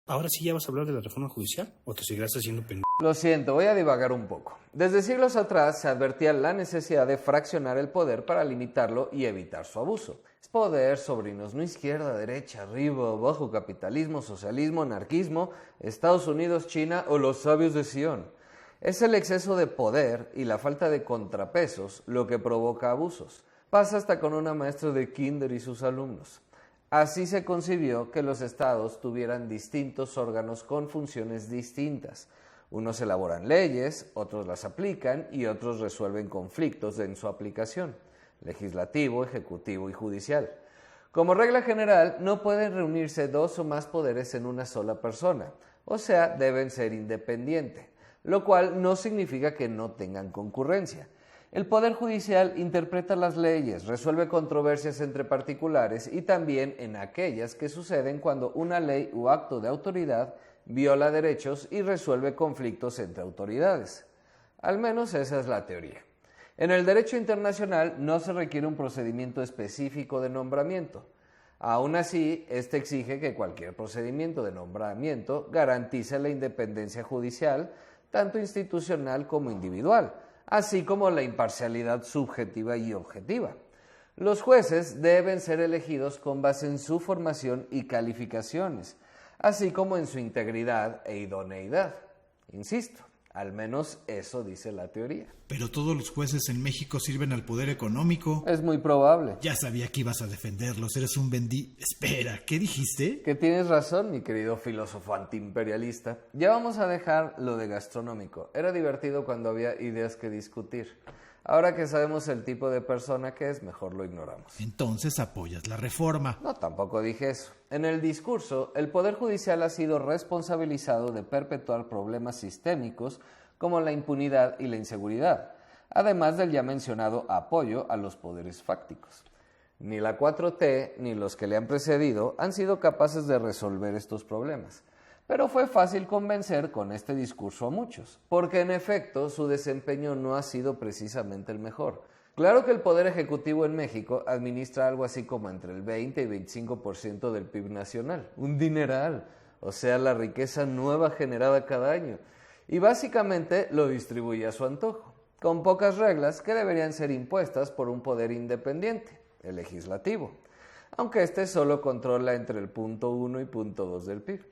¿Ahora sí ya vas a hablar de la reforma judicial o te seguirás haciendo pendejo? Lo siento, voy a divagar un poco. Desde siglos atrás se advertía la necesidad de fraccionar el poder para limitarlo y evitar su abuso. Es poder, sobrinos, no izquierda, derecha, arriba, abajo, capitalismo, socialismo, anarquismo, Estados Unidos, China o los sabios de Sion. Es el exceso de poder y la falta de contrapesos lo que provoca abusos. Pasa hasta con una maestra de kinder y sus alumnos. Así se concibió que los estados tuvieran distintos órganos con funciones distintas. Unos elaboran leyes, otros las aplican y otros resuelven conflictos en su aplicación: legislativo, ejecutivo y judicial. Como regla general, no pueden reunirse dos o más poderes en una sola persona, o sea, deben ser independientes, lo cual no significa que no tengan concurrencia. El Poder Judicial interpreta las leyes, resuelve controversias entre particulares y también en aquellas que suceden cuando una ley u acto de autoridad viola derechos y resuelve conflictos entre autoridades. Al menos esa es la teoría. En el derecho internacional no se requiere un procedimiento específico de nombramiento. Aún así, este exige que cualquier procedimiento de nombramiento garantice la independencia judicial, tanto institucional como individual, así como la imparcialidad subjetiva y objetiva. Los jueces deben ser elegidos con base en su formación y calificaciones, así como en su integridad e idoneidad. Insisto, al menos eso dice la teoría. Pero todos los jueces en México sirven al poder económico. Es muy probable. Ya sabía que ibas a defenderlos, eres un Espera, ¿qué dijiste? Que tienes razón, mi querido filósofo antiimperialista. Ya vamos a dejar lo de gastronómico. Era divertido cuando había ideas que discutir. Ahora que sabemos el tipo de persona que es, mejor lo ignoramos. Entonces apoyas la reforma. No, tampoco dije eso. En el discurso, el Poder Judicial ha sido responsabilizado de perpetuar problemas sistémicos como la impunidad y la inseguridad, además del ya mencionado apoyo a los poderes fácticos. Ni la 4T ni los que le han precedido han sido capaces de resolver estos problemas. Pero fue fácil convencer con este discurso a muchos, porque en efecto su desempeño no ha sido precisamente el mejor. Claro que el Poder Ejecutivo en México administra algo así como entre el 20 y 25% del PIB nacional, un dineral, o sea, la riqueza nueva generada cada año, y básicamente lo distribuye a su antojo, con pocas reglas que deberían ser impuestas por un poder independiente, el legislativo, aunque este solo controla entre el 0.1 y 0.2 del PIB.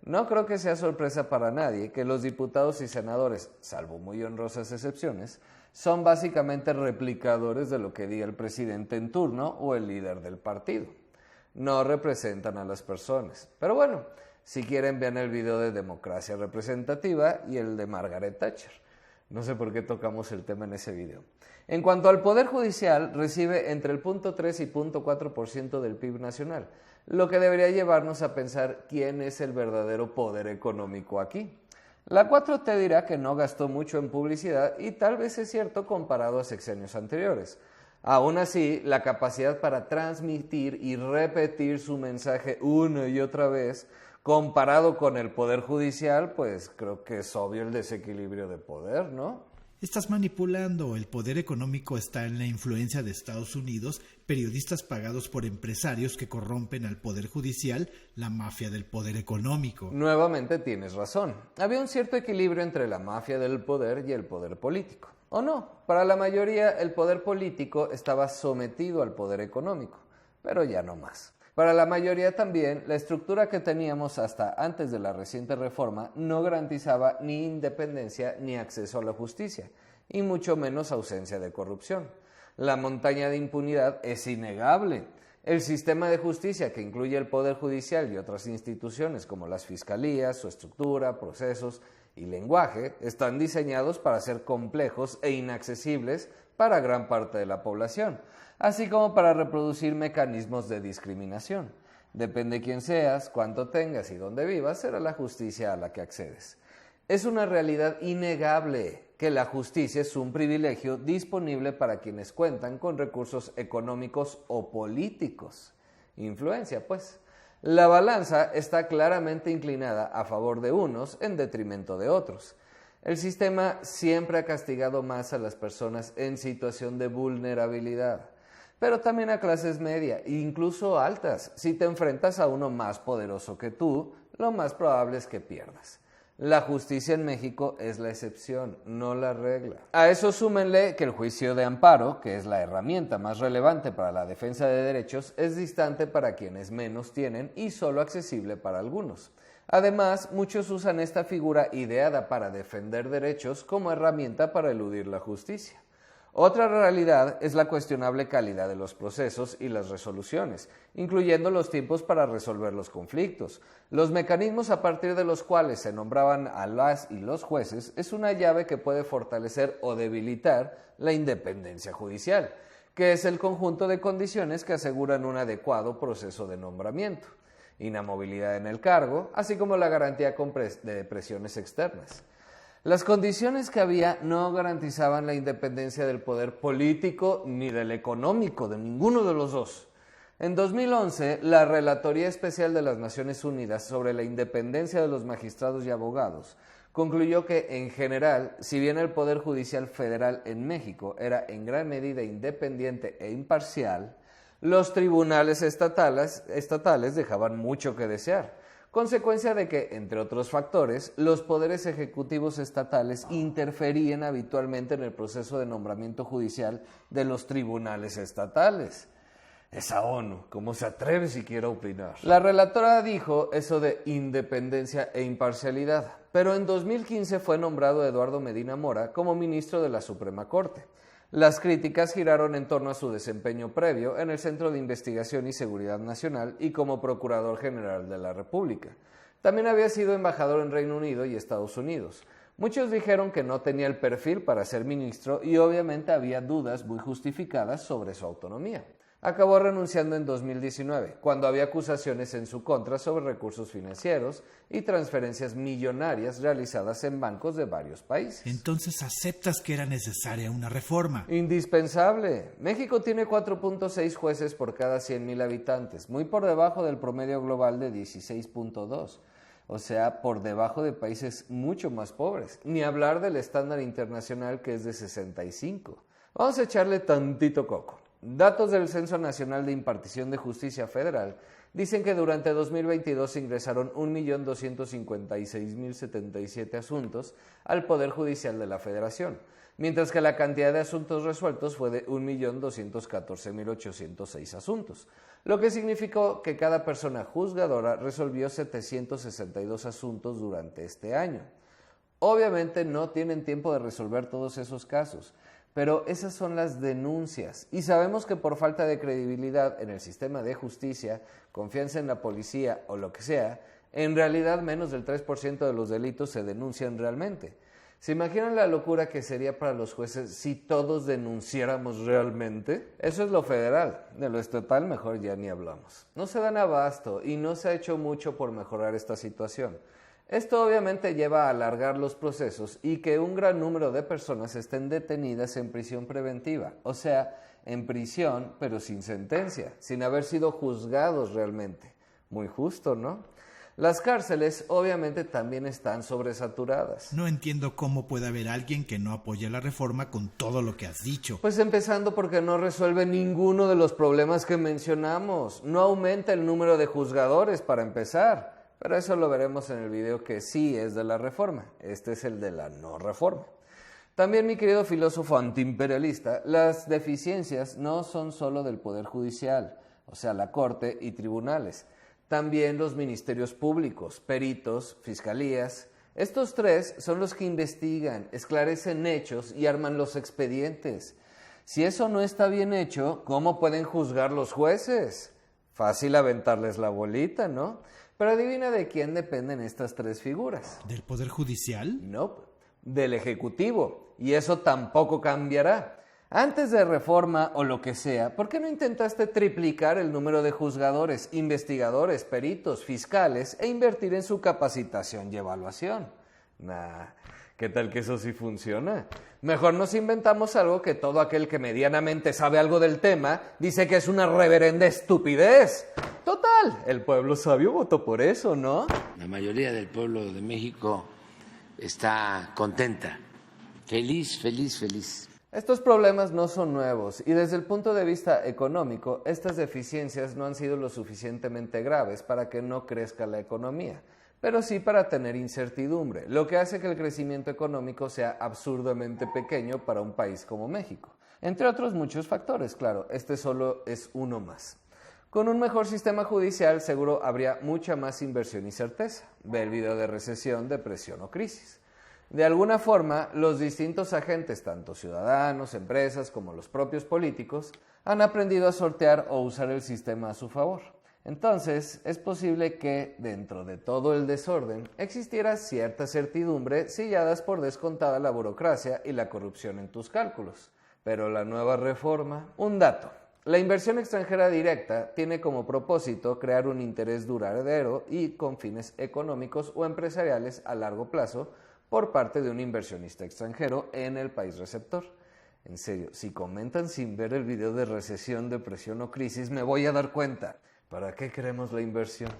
No creo que sea sorpresa para nadie que los diputados y senadores, salvo muy honrosas excepciones, son básicamente replicadores de lo que diga el presidente en turno o el líder del partido. No representan a las personas. Pero bueno, si quieren vean el video de democracia representativa y el de Margaret Thatcher. No sé por qué tocamos el tema en ese video. En cuanto al Poder Judicial, recibe entre el 0.3 y 0.4% del PIB nacional, lo que debería llevarnos a pensar quién es el verdadero poder económico aquí. La 4T dirá que no gastó mucho en publicidad y tal vez es cierto comparado a sexenios anteriores. Aún así, la capacidad para transmitir y repetir su mensaje una y otra vez, comparado con el Poder Judicial, pues creo que es obvio el desequilibrio de poder, ¿no? Estás manipulando. El poder económico está en la influencia de Estados Unidos, periodistas pagados por empresarios que corrompen al Poder Judicial, la mafia del poder económico. Nuevamente tienes razón. Había un cierto equilibrio entre la mafia del poder y el poder político. ¿O no? Para la mayoría, el poder político estaba sometido al poder económico, pero ya no más. Para la mayoría también, la estructura que teníamos hasta antes de la reciente reforma no garantizaba ni independencia ni acceso a la justicia, y mucho menos ausencia de corrupción. La montaña de impunidad es innegable. El sistema de justicia, que incluye el Poder Judicial y otras instituciones como las fiscalías, su estructura, procesos y lenguaje, están diseñados para ser complejos e inaccesibles para gran parte de la población, así como para reproducir mecanismos de discriminación. Depende quién seas, cuánto tengas y dónde vivas, será la justicia a la que accedes. Es una realidad innegable que la justicia es un privilegio disponible para quienes cuentan con recursos económicos o políticos. Influencia, pues. La balanza está claramente inclinada a favor de unos en detrimento de otros. El sistema siempre ha castigado más a las personas en situación de vulnerabilidad. pero también a clases media e incluso altas. Si te enfrentas a uno más poderoso que tú, lo más probable es que pierdas. La justicia en México es la excepción, no la regla. A eso súmenle que el juicio de amparo, que es la herramienta más relevante para la defensa de derechos, es distante para quienes menos tienen y solo accesible para algunos. Además, muchos usan esta figura ideada para defender derechos como herramienta para eludir la justicia. Otra realidad es la cuestionable calidad de los procesos y las resoluciones, incluyendo los tiempos para resolver los conflictos. Los mecanismos a partir de los cuales se nombraban a las y los jueces es una llave que puede fortalecer o debilitar la independencia judicial, que es el conjunto de condiciones que aseguran un adecuado proceso de nombramiento, inamovilidad en el cargo, así como la garantía de presiones externas. Las condiciones que había no garantizaban la independencia del poder político ni del económico, de ninguno de los dos. En 2011, la Relatoría Especial de las Naciones Unidas sobre la independencia de los magistrados y abogados concluyó que, en general, si bien el Poder Judicial Federal en México era en gran medida independiente e imparcial, los tribunales estatales dejaban mucho que desear. Consecuencia de que, entre otros factores, los poderes ejecutivos estatales interferían habitualmente en el proceso de nombramiento judicial de los tribunales estatales. Esa ONU, ¿cómo se atreve siquiera a opinar? La relatora dijo eso de independencia e imparcialidad, pero en 2015 fue nombrado Eduardo Medina Mora como ministro de la Suprema Corte. Las críticas giraron en torno a su desempeño previo en el Centro de Investigación y Seguridad Nacional y como Procurador General de la República. También había sido embajador en Reino Unido y Estados Unidos. Muchos dijeron que no tenía el perfil para ser ministro y obviamente había dudas muy justificadas sobre su autonomía. Acabó renunciando en 2019, cuando había acusaciones en su contra sobre recursos financieros y transferencias millonarias realizadas en bancos de varios países. Entonces, ¿aceptas que era necesaria una reforma? Indispensable. México tiene 4.6 jueces por cada 100,000 habitantes, muy por debajo del promedio global de 16.2. O sea, por debajo de países mucho más pobres. Ni hablar del estándar internacional que es de 65. Vamos a echarle tantito coco. Datos del Censo Nacional de Impartición de Justicia Federal dicen que durante 2022 ingresaron 1.256.077 asuntos al Poder Judicial de la Federación, mientras que la cantidad de asuntos resueltos fue de 1.214.806 asuntos, lo que significó que cada persona juzgadora resolvió 762 asuntos durante este año. Obviamente no tienen tiempo de resolver todos esos casos, pero esas son las denuncias y sabemos que por falta de credibilidad en el sistema de justicia, confianza en la policía o lo que sea, en realidad menos del 3% de los delitos se denuncian realmente. ¿Se imaginan la locura que sería para los jueces si todos denunciáramos realmente? Eso es lo federal, de lo estatal mejor ya ni hablamos. No se dan abasto y no se ha hecho mucho por mejorar esta situación. Esto obviamente lleva a alargar los procesos y que un gran número de personas estén detenidas en prisión preventiva, o sea, en prisión pero sin sentencia, sin haber sido juzgados realmente. Muy justo, ¿no? Las cárceles obviamente también están sobresaturadas. No entiendo cómo puede haber alguien que no apoye la reforma con todo lo que has dicho. Pues empezando porque no resuelve ninguno de los problemas que mencionamos. No aumenta el número de juzgadores para empezar. Pero eso lo veremos en el video que sí es de la reforma. Este es el de la no reforma. También, mi querido filósofo antiimperialista, las deficiencias no son solo del Poder Judicial, o sea, la Corte y tribunales. También los ministerios públicos, peritos, fiscalías. Estos tres son los que investigan, esclarecen hechos y arman los expedientes. Si eso no está bien hecho, ¿cómo pueden juzgar los jueces? Fácil aventarles la bolita, ¿no? Pero adivina de quién dependen estas tres figuras. ¿Del Poder Judicial? No, del Ejecutivo. Y eso tampoco cambiará. Antes de reforma o lo que sea, ¿por qué no intentaste triplicar el número de juzgadores, investigadores, peritos, fiscales e invertir en su capacitación y evaluación? ¿Qué tal que eso sí funciona? Mejor nos inventamos algo que todo aquel que medianamente sabe algo del tema dice que es una reverenda estupidez. Total, el pueblo sabio votó por eso, ¿no? La mayoría del pueblo de México está contenta, feliz. Estos problemas no son nuevos y desde el punto de vista económico, estas deficiencias no han sido lo suficientemente graves para que no crezca la economía, pero sí para tener incertidumbre, lo que hace que el crecimiento económico sea absurdamente pequeño para un país como México. Entre otros muchos factores, claro, este solo es uno más. Con un mejor sistema judicial seguro habría mucha más inversión y certeza. Ve el video de recesión, depresión o crisis. De alguna forma, los distintos agentes, tanto ciudadanos, empresas como los propios políticos, han aprendido a sortear o usar el sistema a su favor. Entonces, es posible que, dentro de todo el desorden, existiera cierta certidumbre silladas por descontada la burocracia y la corrupción en tus cálculos. Pero la nueva reforma... Un dato. La inversión extranjera directa tiene como propósito crear un interés duradero y con fines económicos o empresariales a largo plazo por parte de un inversionista extranjero en el país receptor. En serio, si comentan sin ver el video de recesión, depresión o crisis, me voy a dar cuenta. ¿Para qué queremos la inversión?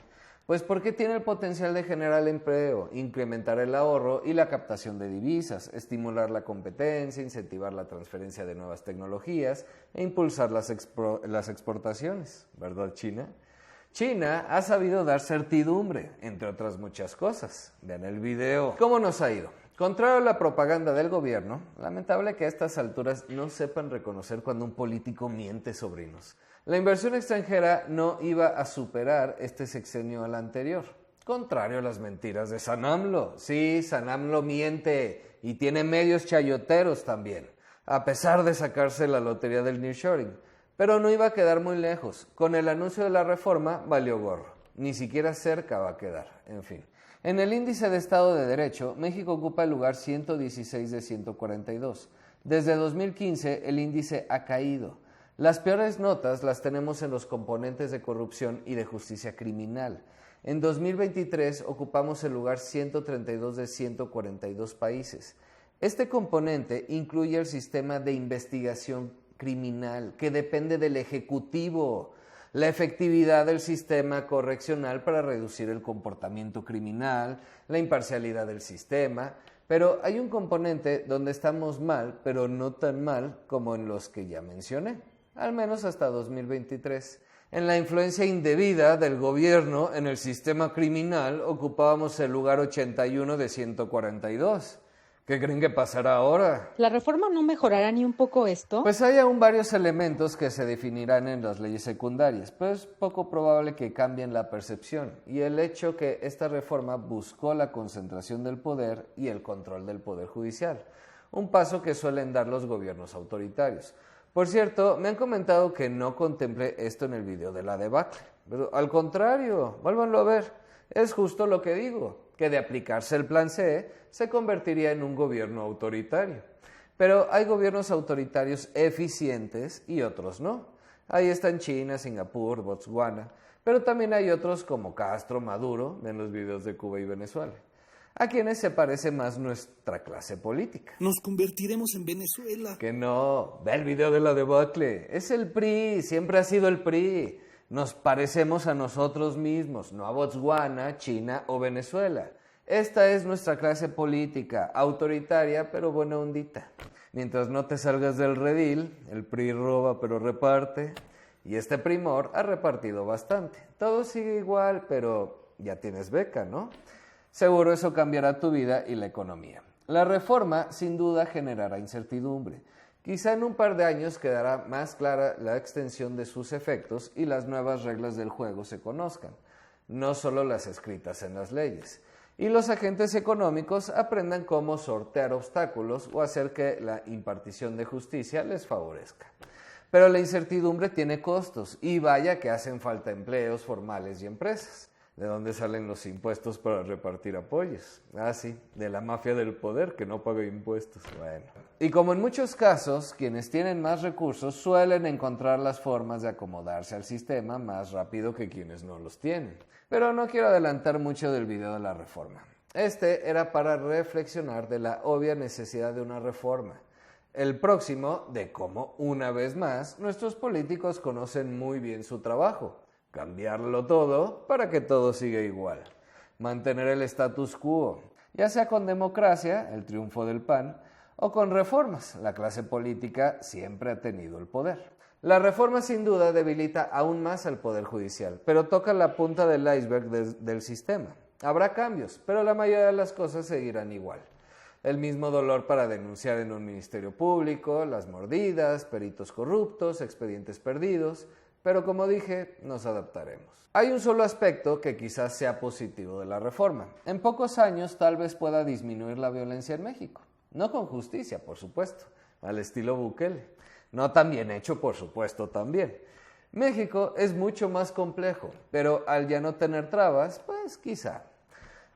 Pues porque tiene el potencial de generar empleo, incrementar el ahorro y la captación de divisas, estimular la competencia, incentivar la transferencia de nuevas tecnologías e impulsar las exportaciones, ¿verdad, China? China ha sabido dar certidumbre, entre otras muchas cosas. Vean el video. ¿Cómo nos ha ido? Contrario a la propaganda del gobierno, lamentable que a estas alturas no sepan reconocer cuando un político miente, sobrinos. La inversión extranjera no iba a superar este sexenio al anterior. Contrario a las mentiras de San AMLO. Sí, San AMLO miente y tiene medios chayoteros también, a pesar de sacarse la lotería del nearshoring. Pero no iba a quedar muy lejos. Con el anuncio de la reforma valió gorro. Ni siquiera cerca va a quedar. En fin. En el índice de Estado de Derecho, México ocupa el lugar 116 de 142. Desde 2015 el índice ha caído. Las peores notas las tenemos en los componentes de corrupción y de justicia criminal. En 2023 ocupamos el lugar 132 de 142 países. Este componente incluye el sistema de investigación criminal, que depende del Ejecutivo, la efectividad del sistema correccional para reducir el comportamiento criminal, la imparcialidad del sistema, pero hay un componente donde estamos mal, pero no tan mal como en los que ya mencioné, al menos hasta 2023. En la influencia indebida del gobierno en el sistema criminal ocupábamos el lugar 81 de 142. ¿Qué creen que pasará ahora? ¿La reforma no mejorará ni un poco esto? Pues hay aún varios elementos que se definirán en las leyes secundarias, pero es poco probable que cambien la percepción y el hecho que esta reforma buscó la concentración del poder y el control del poder judicial, un paso que suelen dar los gobiernos autoritarios. Por cierto, me han comentado que no contemplé esto en el video de la debacle, pero al contrario, vuélvanlo a ver, es justo lo que digo, que de aplicarse el plan C se convertiría en un gobierno autoritario. Pero hay gobiernos autoritarios eficientes y otros no. Ahí están China, Singapur, Botswana, pero también hay otros como Castro, Maduro, en los videos de Cuba y Venezuela, a quienes se parece más nuestra clase política. Nos convertiremos en Venezuela. Que no, ve el video de la debacle. Es el PRI, siempre ha sido el PRI. Nos parecemos a nosotros mismos, no a Botswana, China o Venezuela. Esta es nuestra clase política, autoritaria pero buena ondita. Mientras no te salgas del redil, el PRI roba pero reparte, y este primor ha repartido bastante. Todo sigue igual, pero ya tienes beca, ¿no? Seguro eso cambiará tu vida y la economía. La reforma sin duda generará incertidumbre. Quizá en un par de años quedará más clara la extensión de sus efectos y las nuevas reglas del juego se conozcan, no solo las escritas en las leyes, y los agentes económicos aprendan cómo sortear obstáculos o hacer que la impartición de justicia les favorezca. Pero la incertidumbre tiene costos y vaya que hacen falta empleos formales y empresas. ¿De dónde salen los impuestos para repartir apoyos? Ah, sí, de la mafia del poder que no paga impuestos. Bueno. Y como en muchos casos, quienes tienen más recursos suelen encontrar las formas de acomodarse al sistema más rápido que quienes no los tienen. Pero no quiero adelantar mucho del video de la reforma. Este era para reflexionar de la obvia necesidad de una reforma. El próximo, de cómo, una vez más, nuestros políticos conocen muy bien su trabajo. Cambiarlo todo para que todo siga igual. Mantener el status quo, ya sea con democracia, el triunfo del PAN, o con reformas. La clase política siempre ha tenido el poder. La reforma sin duda debilita aún más al Poder Judicial, pero toca la punta del iceberg del sistema. Habrá cambios, pero la mayoría de las cosas seguirán igual. El mismo dolor para denunciar en un ministerio público, las mordidas, peritos corruptos, expedientes perdidos, pero como dije, nos adaptaremos. Hay un solo aspecto que quizás sea positivo de la reforma. En pocos años tal vez pueda disminuir la violencia en México. No con justicia, por supuesto, al estilo Bukele. No tan bien hecho, por supuesto, también. México es mucho más complejo, pero al ya no tener trabas, pues quizá.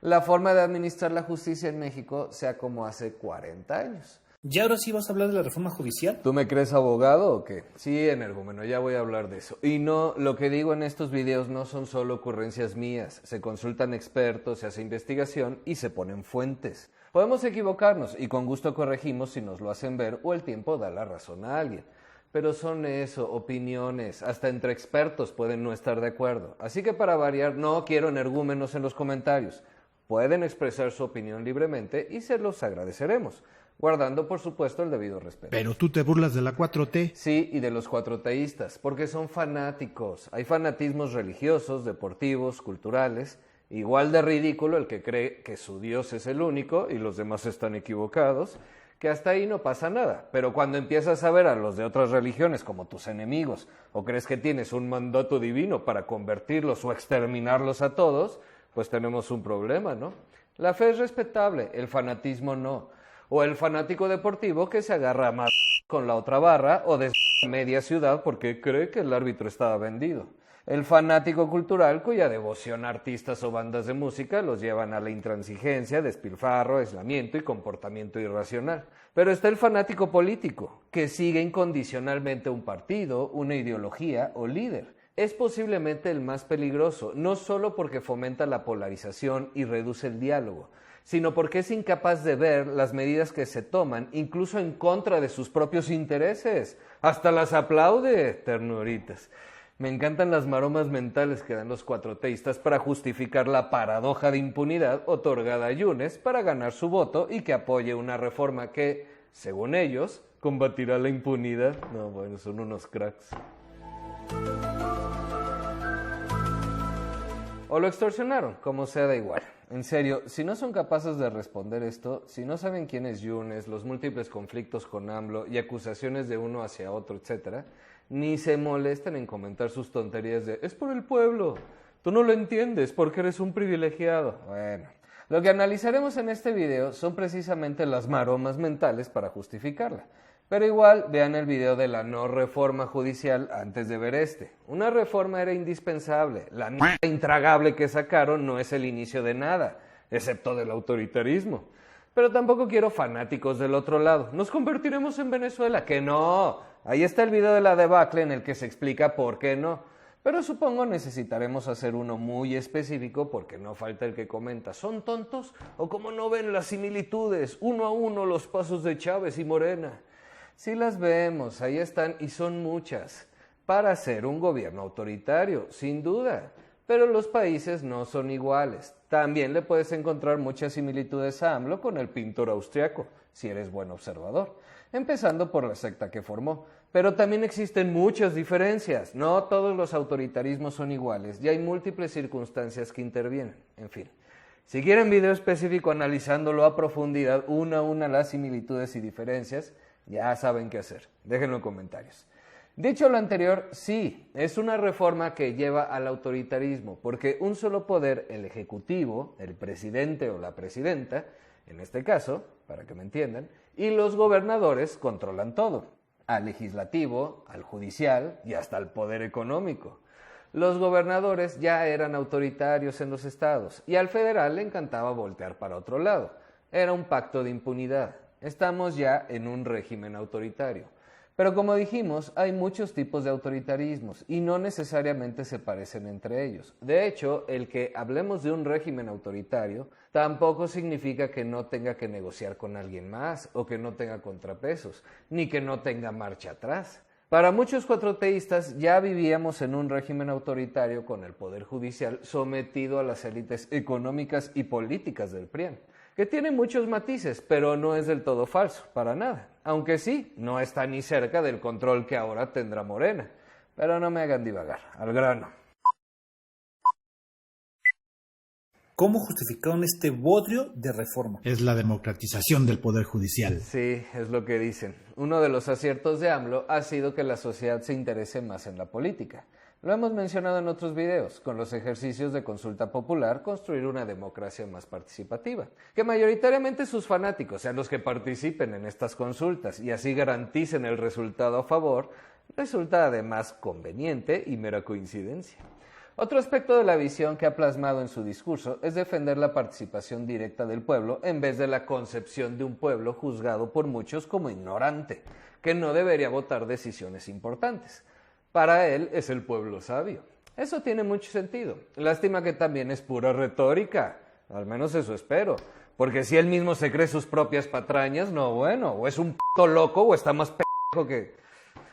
La forma de administrar la justicia en México sea como hace 40 años. ¿Y ahora sí vas a hablar de la reforma judicial? ¿Tú me crees abogado o qué? Sí, energúmeno, ya voy a hablar de eso. Y no, lo que digo en estos videos no son solo ocurrencias mías. Se consultan expertos, se hace investigación y se ponen fuentes. Podemos equivocarnos y con gusto corregimos si nos lo hacen ver o el tiempo da la razón a alguien. Pero son eso, opiniones, hasta entre expertos pueden no estar de acuerdo. Así que para variar, no quiero energúmenos en los comentarios. Pueden expresar su opinión libremente y se los agradeceremos, guardando por supuesto el debido respeto. Pero tú te burlas de la 4T. Sí, y de los cuatroteístas, porque son fanáticos. Hay fanatismos religiosos, deportivos, culturales. Igual de ridículo el que cree que su Dios es el único y los demás están equivocados, que hasta ahí no pasa nada. Pero cuando empiezas a ver a los de otras religiones como tus enemigos, o crees que tienes un mandato divino para convertirlos o exterminarlos a todos, pues tenemos un problema, ¿no? La fe es respetable, el fanatismo no. O el fanático deportivo que se agarra a con la otra barra o de media ciudad porque cree que el árbitro estaba vendido. El fanático cultural cuya devoción a artistas o bandas de música los llevan a la intransigencia, despilfarro, aislamiento y comportamiento irracional. Pero está el fanático político, que sigue incondicionalmente un partido, una ideología o líder. Es posiblemente el más peligroso, no solo porque fomenta la polarización y reduce el diálogo, sino porque es incapaz de ver las medidas que se toman, incluso en contra de sus propios intereses. Hasta las aplaude, ternuritas. Me encantan las maromas mentales que dan los cuatroteístas para justificar la paradoja de impunidad otorgada a Yunes para ganar su voto y que apoye una reforma que, según ellos, combatirá la impunidad. No, bueno, son unos cracks. O lo extorsionaron, como sea, da igual. En serio, si no son capaces de responder esto, si no saben quién es Yunes, los múltiples conflictos con AMLO y acusaciones de uno hacia otro, etc., ni se molesten en comentar sus tonterías de «es por el pueblo, tú no lo entiendes porque eres un privilegiado». Bueno, lo que analizaremos en este video son precisamente las maromas mentales para justificarla. Pero igual, vean el video de la no reforma judicial antes de ver este. Una reforma era indispensable. La mierda intragable que sacaron no es el inicio de nada, excepto del autoritarismo. Pero tampoco quiero fanáticos del otro lado. Nos convertiremos en Venezuela. ¡Que no! Ahí está el video de la debacle en el que se explica por qué no. Pero supongo necesitaremos hacer uno muy específico porque no falta el que comenta ¿son tontos? ¿O cómo no ven las similitudes? Uno a uno los pasos de Chávez y Morena. Sí las vemos, ahí están y son muchas. Para ser un gobierno autoritario, sin duda. Pero los países no son iguales. También le puedes encontrar muchas similitudes a AMLO con el pintor austriaco, si eres buen observador. Empezando por la secta que formó. Pero también existen muchas diferencias. No todos los autoritarismos son iguales y hay múltiples circunstancias que intervienen. En fin, si quieren video específico analizándolo a profundidad, una a una las similitudes y diferencias, ya saben qué hacer. Déjenlo en comentarios. Dicho lo anterior, sí, es una reforma que lleva al autoritarismo, porque un solo poder, el ejecutivo, el presidente o la presidenta, en este caso, para que me entiendan, y los gobernadores controlan todo, al legislativo, al judicial y hasta al poder económico. Los gobernadores ya eran autoritarios en los estados y al federal le encantaba voltear para otro lado. Era un pacto de impunidad. Estamos ya en un régimen autoritario. Pero como dijimos, hay muchos tipos de autoritarismos y no necesariamente se parecen entre ellos. De hecho, el que hablemos de un régimen autoritario tampoco significa que no tenga que negociar con alguien más o que no tenga contrapesos, ni que no tenga marcha atrás. Para muchos cuatroteístas ya vivíamos en un régimen autoritario con el poder judicial sometido a las élites económicas y políticas del PRIAN, que tiene muchos matices, pero no es del todo falso, para nada. Aunque sí, no está ni cerca del control que ahora tendrá Morena. Pero no me hagan divagar, al grano. ¿Cómo justificaron este bodrio de reforma? Es la democratización del Poder Judicial. Sí, es lo que dicen. Uno de los aciertos de AMLO ha sido que la sociedad se interese más en la política. Lo hemos mencionado en otros videos, con los ejercicios de consulta popular, construir una democracia más participativa. Que mayoritariamente sus fanáticos sean los que participen en estas consultas y así garanticen el resultado a favor, resulta además conveniente y mera coincidencia. Otro aspecto de la visión que ha plasmado en su discurso es defender la participación directa del pueblo en vez de la concepción de un pueblo juzgado por muchos como ignorante, que no debería votar decisiones importantes. Para él es el pueblo sabio. Eso tiene mucho sentido. Lástima que también es pura retórica, al menos eso espero, porque si él mismo se cree sus propias patrañas, no bueno, o es un p*** loco o está más p*** que...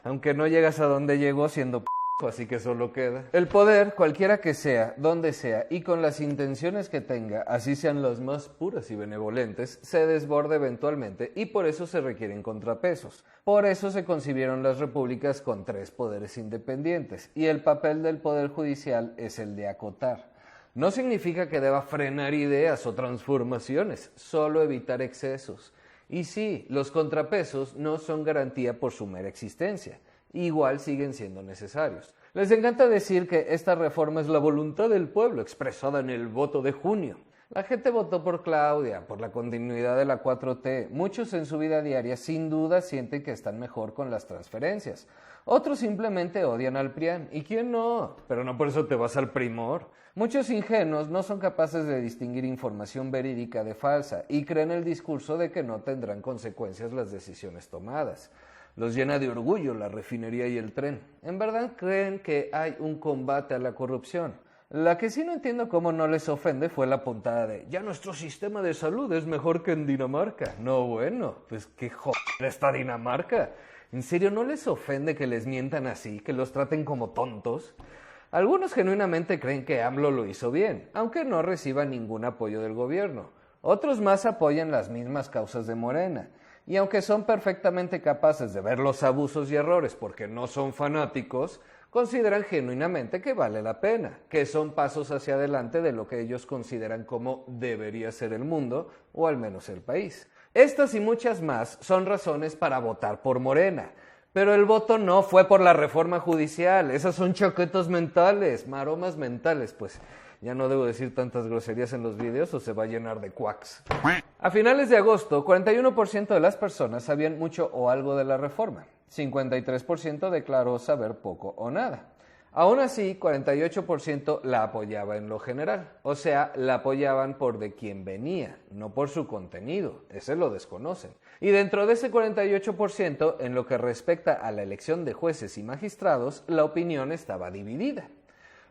Aunque no llegas a donde llegó siendo p***, así que solo queda. El poder, cualquiera que sea, donde sea y con las intenciones que tenga, así sean las más puras y benevolentes, se desborda eventualmente y por eso se requieren contrapesos. Por eso se concibieron las repúblicas con 3 poderes independientes y el papel del poder judicial es el de acotar. No significa que deba frenar ideas o transformaciones, solo evitar excesos. Y sí, los contrapesos no son garantía por su mera existencia. Igual siguen siendo necesarios. Les encanta decir que esta reforma es la voluntad del pueblo expresada en el voto de junio. La gente votó por Claudia, por la continuidad de la 4T. Muchos en su vida diaria sin duda sienten que están mejor con las transferencias. Otros simplemente odian al PRIAN. ¿Y quién no? Pero no por eso te vas al primor. Muchos ingenuos no son capaces de distinguir información verídica de falsa y creen el discurso de que no tendrán consecuencias las decisiones tomadas. Los llena de orgullo la refinería y el tren. En verdad creen que hay un combate a la corrupción. La que sí no entiendo cómo no les ofende fue la puntada de «Ya nuestro sistema de salud es mejor que en Dinamarca». No, bueno, pues qué joder está Dinamarca. ¿En serio no les ofende que les mientan así, que los traten como tontos? Algunos genuinamente creen que AMLO lo hizo bien, aunque no reciba ningún apoyo del gobierno. Otros más apoyan las mismas causas de Morena. Y aunque son perfectamente capaces de ver los abusos y errores porque no son fanáticos, consideran genuinamente que vale la pena, que son pasos hacia adelante de lo que ellos consideran como debería ser el mundo, o al menos el país. Estas y muchas más son razones para votar por Morena, pero el voto no fue por la reforma judicial, esas son chaquetas mentales, maromas mentales, pues... Ya no debo decir tantas groserías en los videos o se va a llenar de quacks. A finales de agosto, 41% de las personas sabían mucho o algo de la reforma. 53% declaró saber poco o nada. Aún así, 48% la apoyaba en lo general. O sea, la apoyaban por de quién venía, no por su contenido. Ese lo desconocen. Y dentro de ese 48%, en lo que respecta a la elección de jueces y magistrados, la opinión estaba dividida.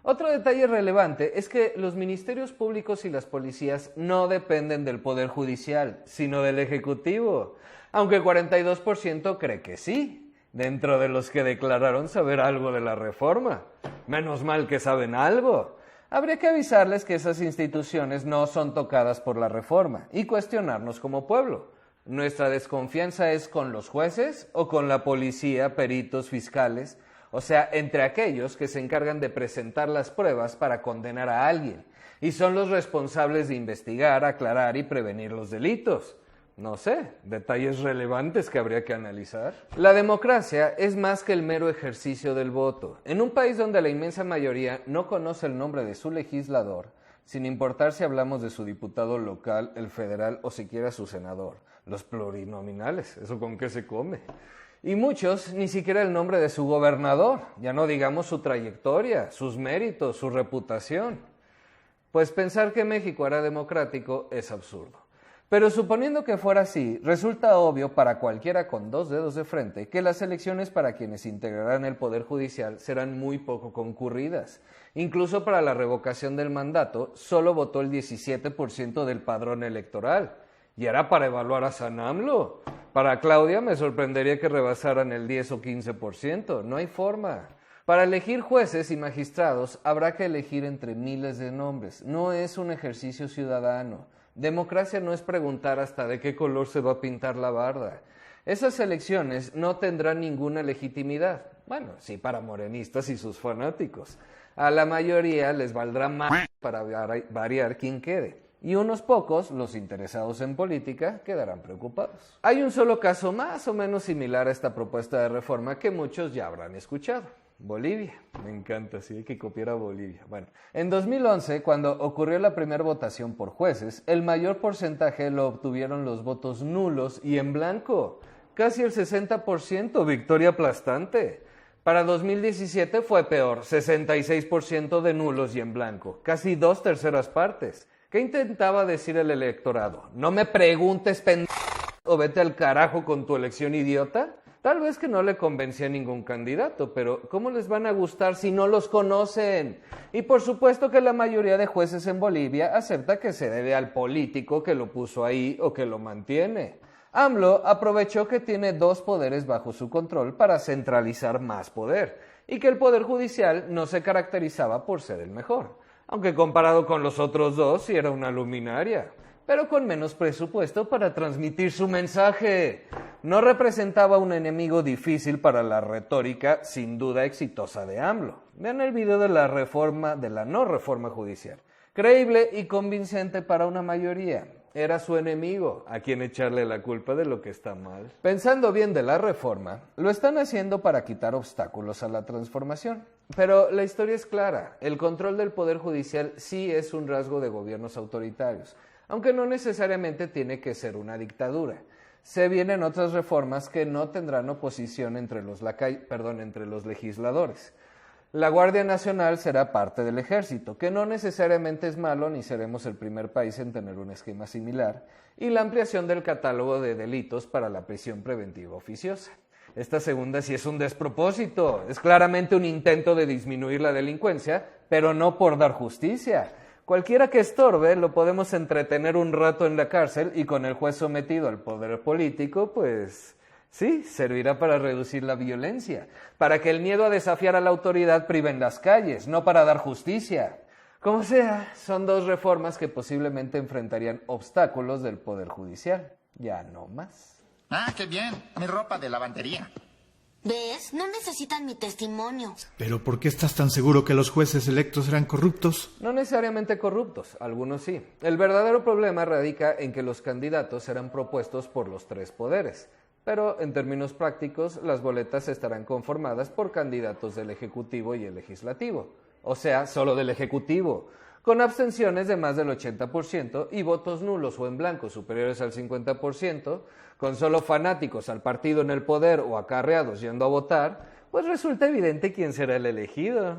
Otro detalle relevante es que los ministerios públicos y las policías no dependen del Poder Judicial, sino del Ejecutivo, aunque 42% cree que sí, dentro de los que declararon saber algo de la reforma. Menos mal que saben algo. Habría que avisarles que esas instituciones no son tocadas por la reforma y cuestionarnos como pueblo. ¿Nuestra desconfianza es con los jueces o con la policía, peritos, fiscales? O sea, entre aquellos que se encargan de presentar las pruebas para condenar a alguien y son los responsables de investigar, aclarar y prevenir los delitos. No sé, detalles relevantes que habría que analizar. La democracia es más que el mero ejercicio del voto. En un país donde la inmensa mayoría no conoce el nombre de su legislador, sin importar si hablamos de su diputado local, el federal o siquiera su senador, los plurinominales, ¿eso con qué se come? Y muchos ni siquiera el nombre de su gobernador, ya no digamos su trayectoria, sus méritos, su reputación. Pues pensar que México era democrático es absurdo. Pero suponiendo que fuera así, resulta obvio para cualquiera con 2 dedos de frente que las elecciones para quienes integrarán el Poder Judicial serán muy poco concurridas. Incluso para la revocación del mandato, solo votó el 17% del padrón electoral. Y era para evaluar a San AMLO. Para Claudia me sorprendería que rebasaran el 10 o 15%, no hay forma. Para elegir jueces y magistrados habrá que elegir entre miles de nombres, no es un ejercicio ciudadano. Democracia no es preguntar hasta de qué color se va a pintar la barda. Esas elecciones no tendrán ninguna legitimidad. Bueno, sí para morenistas y sus fanáticos. A la mayoría les valdrá más para variar quien quede. Y unos pocos, los interesados en política, quedarán preocupados. Hay un solo caso más o menos similar a esta propuesta de reforma que muchos ya habrán escuchado. Bolivia. Me encanta, sí, hay que copiar a Bolivia. Bueno, en 2011, cuando ocurrió la primera votación por jueces, el mayor porcentaje lo obtuvieron los votos nulos y en blanco. Casi el 60%, victoria aplastante. Para 2017 fue peor, 66% de nulos y en blanco, casi 2/3 partes. ¿Qué intentaba decir el electorado? ¿No me preguntes, pendejo, o vete al carajo con tu elección idiota? Tal vez que no le convencía a ningún candidato, pero ¿cómo les van a gustar si no los conocen? Y por supuesto que la mayoría de jueces en Bolivia acepta que se debe al político que lo puso ahí o que lo mantiene. AMLO aprovechó que tiene 2 poderes bajo su control para centralizar más poder, y que el poder judicial no se caracterizaba por ser el mejor, aunque comparado con los otros 2 sí era una luminaria, pero con menos presupuesto para transmitir su mensaje. No representaba un enemigo difícil para la retórica sin duda exitosa de AMLO. Vean el video de la no reforma judicial. Creíble y convincente para una mayoría. Era su enemigo, a quien echarle la culpa de lo que está mal. Pensando bien de la reforma, lo están haciendo para quitar obstáculos a la transformación. Pero la historia es clara, el control del Poder Judicial sí es un rasgo de gobiernos autoritarios, aunque no necesariamente tiene que ser una dictadura. Se vienen otras reformas que no tendrán oposición entre los legisladores. La Guardia Nacional será parte del ejército, que no necesariamente es malo ni seremos el primer país en tener un esquema similar, y la ampliación del catálogo de delitos para la prisión preventiva oficiosa. Esta segunda sí es un despropósito, es claramente un intento de disminuir la delincuencia, pero no por dar justicia. Cualquiera que estorbe lo podemos entretener un rato en la cárcel y con el juez sometido al poder político, pues sí, servirá para reducir la violencia, para que el miedo a desafiar a la autoridad prive en las calles, no para dar justicia. Como sea, son 2 reformas que posiblemente enfrentarían obstáculos del Poder Judicial. Ya no más. Ah, qué bien, mi ropa de lavandería. ¿Ves? No necesitan mi testimonio. ¿Pero por qué estás tan seguro que los jueces electos eran corruptos? No necesariamente corruptos, algunos sí. El verdadero problema radica en que los candidatos eran propuestos por los 3 poderes. Pero en términos prácticos, las boletas estarán conformadas por candidatos del Ejecutivo y el Legislativo, o sea, solo del Ejecutivo, con abstenciones de más del 80% y votos nulos o en blanco superiores al 50%, con solo fanáticos al partido en el poder o acarreados yendo a votar, pues resulta evidente quién será el elegido.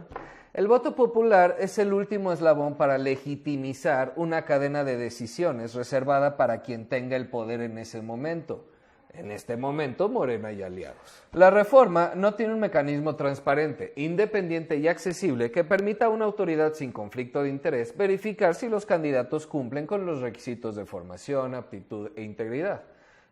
El voto popular es el último eslabón para legitimizar una cadena de decisiones reservada para quien tenga el poder en ese momento. En este momento, Morena y aliados. La reforma no tiene un mecanismo transparente, independiente y accesible que permita a una autoridad sin conflicto de interés verificar si los candidatos cumplen con los requisitos de formación, aptitud e integridad.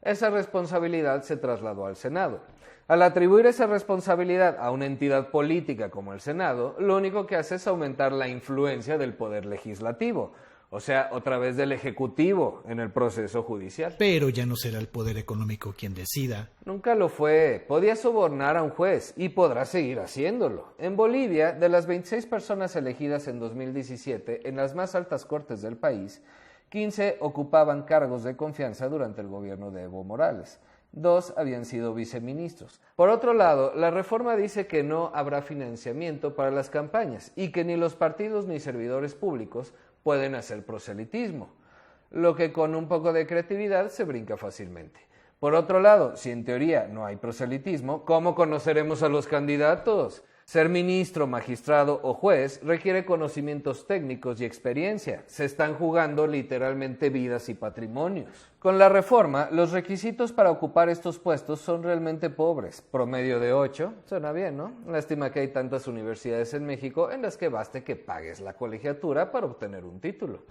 Esa responsabilidad se trasladó al Senado. Al atribuir esa responsabilidad a una entidad política como el Senado, lo único que hace es aumentar la influencia del poder legislativo, o sea, otra vez del Ejecutivo en el proceso judicial. Pero ya no será el poder económico quien decida. Nunca lo fue. Podía sobornar a un juez y podrá seguir haciéndolo. En Bolivia, de las 26 personas elegidas en 2017 en las más altas cortes del país, 15 ocupaban cargos de confianza durante el gobierno de Evo Morales. 2 habían sido viceministros. Por otro lado, la reforma dice que no habrá financiamiento para las campañas y que ni los partidos ni servidores públicos pueden hacer proselitismo, lo que con un poco de creatividad se brinca fácilmente. Por otro lado, si en teoría no hay proselitismo, ¿cómo conoceremos a los candidatos? Ser ministro, magistrado o juez requiere conocimientos técnicos y experiencia. Se están jugando literalmente vidas y patrimonios. Con la reforma, los requisitos para ocupar estos puestos son realmente pobres. Promedio de 8, suena bien, ¿no? Lástima que hay tantas universidades en México en las que baste que pagues la colegiatura para obtener un título.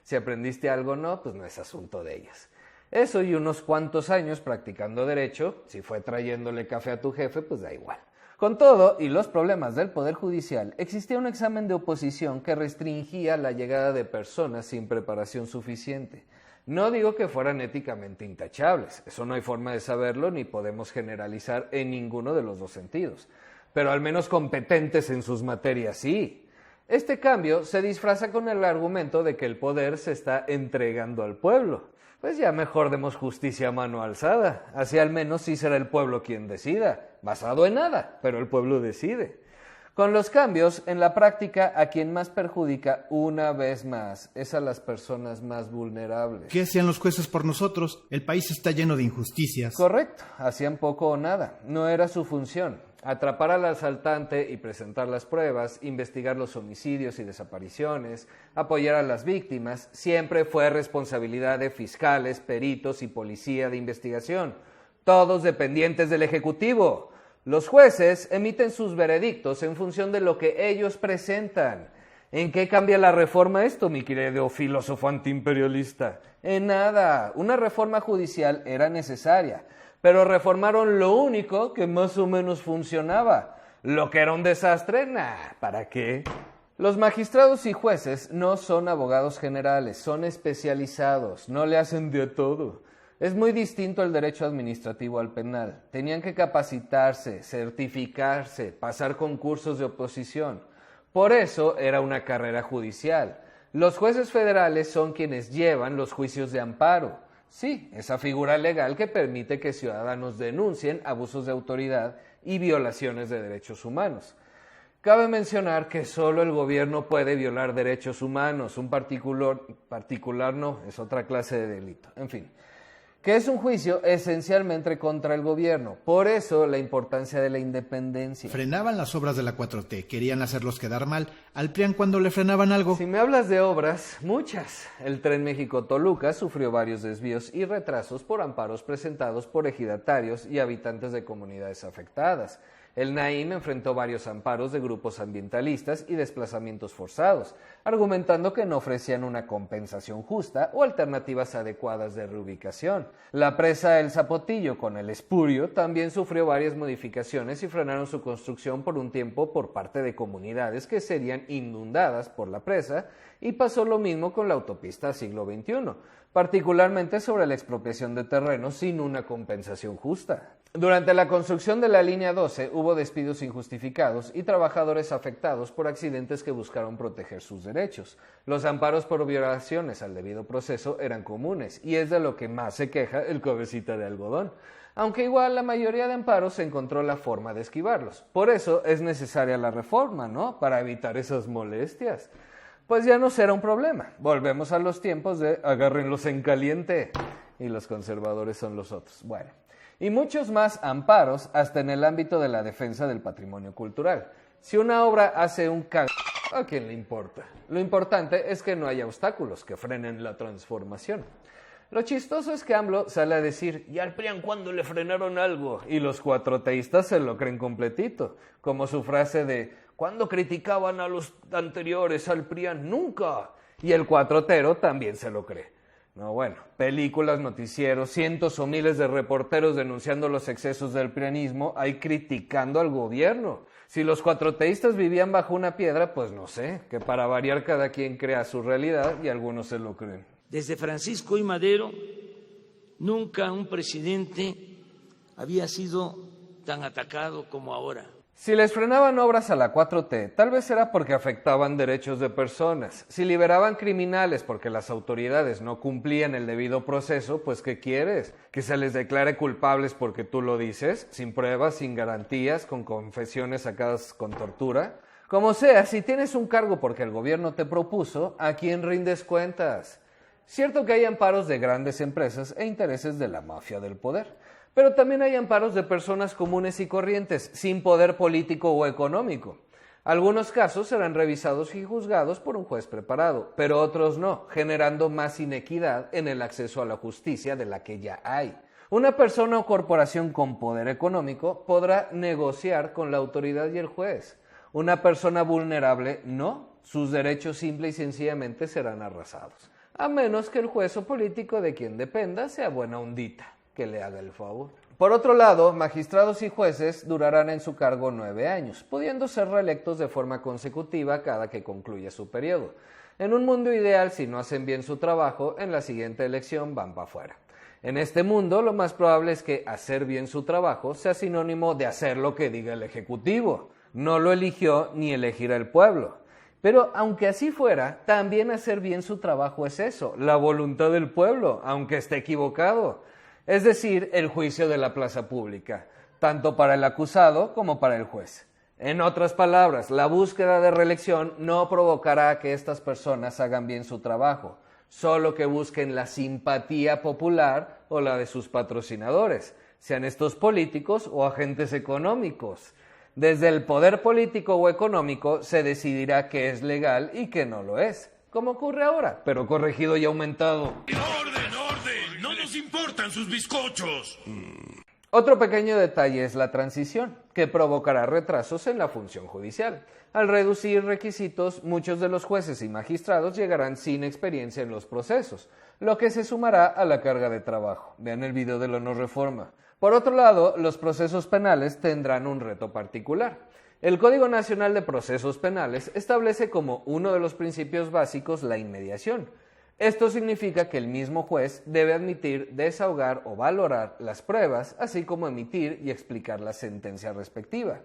Si aprendiste algo o no, pues no es asunto de ellas. Eso y unos cuantos años practicando derecho, si fue trayéndole café a tu jefe, pues da igual. Con todo, y los problemas del Poder Judicial, existía un examen de oposición que restringía la llegada de personas sin preparación suficiente. No digo que fueran éticamente intachables, eso no hay forma de saberlo ni podemos generalizar en ninguno de los dos sentidos, pero al menos competentes en sus materias sí. Este cambio se disfraza con el argumento de que el poder se está entregando al pueblo. Pues ya mejor demos justicia a mano alzada, así al menos sí será el pueblo quien decida, basado en nada, pero el pueblo decide. Con los cambios, en la práctica, a quien más perjudica una vez más es a las personas más vulnerables. ¿Qué hacían los jueces por nosotros? El país está lleno de injusticias. Correcto, hacían poco o nada, no era su función. Atrapar al asaltante y presentar las pruebas, investigar los homicidios y desapariciones, apoyar a las víctimas, siempre fue responsabilidad de fiscales, peritos y policía de investigación, todos dependientes del Ejecutivo. Los jueces emiten sus veredictos en función de lo que ellos presentan. ¿En qué cambia la reforma esto, mi querido filósofo antiimperialista? En nada. Una reforma judicial era necesaria, pero reformaron lo único que más o menos funcionaba. Lo que era un desastre, ¿para qué? Los magistrados y jueces no son abogados generales, son especializados, no le hacen de todo. Es muy distinto el derecho administrativo al penal. Tenían que capacitarse, certificarse, pasar concursos de oposición. Por eso era una carrera judicial. Los jueces federales son quienes llevan los juicios de amparo. Sí, esa figura legal que permite que ciudadanos denuncien abusos de autoridad y violaciones de derechos humanos. Cabe mencionar que solo el gobierno puede violar derechos humanos, un particular no, es otra clase de delito. En fin, que es un juicio esencialmente contra el gobierno. Por eso la importancia de la independencia. Frenaban las obras de la 4T, querían hacerlos quedar mal. Al PRIAN cuando le frenaban algo. Si me hablas de obras, muchas. El Tren México-Toluca sufrió varios desvíos y retrasos por amparos presentados por ejidatarios y habitantes de comunidades afectadas. El Naim enfrentó varios amparos de grupos ambientalistas y desplazamientos forzados, argumentando que no ofrecían una compensación justa o alternativas adecuadas de reubicación. La presa El Zapotillo con el Espurio también sufrió varias modificaciones y frenaron su construcción por un tiempo por parte de comunidades que serían inundadas por la presa, y pasó lo mismo con la autopista Siglo XXI, particularmente sobre la expropiación de terrenos sin una compensación justa. Durante la construcción de la línea 12 hubo despidos injustificados y trabajadores afectados por accidentes que buscaron proteger sus derechos. Los amparos por violaciones al debido proceso eran comunes y es de lo que más se queja el cabecita de algodón. Aunque igual la mayoría de amparos encontró la forma de esquivarlos. Por eso es necesaria la reforma, ¿no? Para evitar esas molestias. Pues ya no será un problema. Volvemos a los tiempos de agárrenlos en caliente. Y los conservadores son los otros. Bueno. Y muchos más amparos hasta en el ámbito de la defensa del patrimonio cultural. Si una obra hace un ¿a quién le importa? Lo importante es que no haya obstáculos que frenen la transformación. Lo chistoso es que AMLO sale a decir, ¿y al PRIAN cuándo le frenaron algo? Y los cuatroteístas se lo creen completito, como su frase de, ¿cuándo criticaban a los anteriores al PRIAN? ¡Nunca! Y el cuatrotero también se lo cree. No, bueno, películas, noticieros, cientos o miles de reporteros denunciando los excesos del prianismo, hay criticando al gobierno. Si los cuatroteístas vivían bajo una piedra, pues no sé, que para variar cada quien crea su realidad y algunos se lo creen. Desde Francisco I. Madero, nunca un presidente había sido tan atacado como ahora. Si les frenaban obras a la 4T, tal vez era porque afectaban derechos de personas. Si liberaban criminales porque las autoridades no cumplían el debido proceso, pues ¿qué quieres? ¿Que se les declare culpables porque tú lo dices? ¿Sin pruebas, sin garantías, con confesiones sacadas con tortura? Como sea, si tienes un cargo porque el gobierno te propuso, ¿a quién rindes cuentas? Cierto que hay amparos de grandes empresas e intereses de la mafia del poder. Pero también hay amparos de personas comunes y corrientes, sin poder político o económico. Algunos casos serán revisados y juzgados por un juez preparado, pero otros no, generando más inequidad en el acceso a la justicia de la que ya hay. Una persona o corporación con poder económico podrá negociar con la autoridad y el juez. Una persona vulnerable no, sus derechos simple y sencillamente serán arrasados. a menos que el juez o político de quien dependa sea buena ondita, que le haga el favor. Por otro lado, magistrados y jueces durarán en su cargo 9 años, pudiendo ser reelectos de forma consecutiva cada que concluya su periodo. En un mundo ideal, si no hacen bien su trabajo, en la siguiente elección van para afuera. En este mundo, lo más probable es que hacer bien su trabajo sea sinónimo de hacer lo que diga el Ejecutivo. No lo eligió ni elegirá el pueblo. Pero aunque así fuera, también hacer bien su trabajo es eso, la voluntad del pueblo, aunque esté equivocado. Es decir, el juicio de la plaza pública, tanto para el acusado como para el juez. En otras palabras, la búsqueda de reelección no provocará que estas personas hagan bien su trabajo, solo que busquen la simpatía popular o la de sus patrocinadores, sean estos políticos o agentes económicos. Desde el poder político o económico se decidirá qué es legal y qué no lo es, como ocurre ahora, pero corregido y aumentado. ¡Orden, orden! ¡No nos importan sus bizcochos! Otro pequeño detalle es la transición, que provocará retrasos en la función judicial. Al reducir requisitos, muchos de los jueces y magistrados llegarán sin experiencia en los procesos, lo que se sumará a la carga de trabajo. Vean el video de la no reforma. Por otro lado, los procesos penales tendrán un reto particular. El Código Nacional de Procesos Penales establece como uno de los principios básicos la inmediación. Esto significa que el mismo juez debe admitir, desahogar o valorar las pruebas, así como emitir y explicar la sentencia respectiva.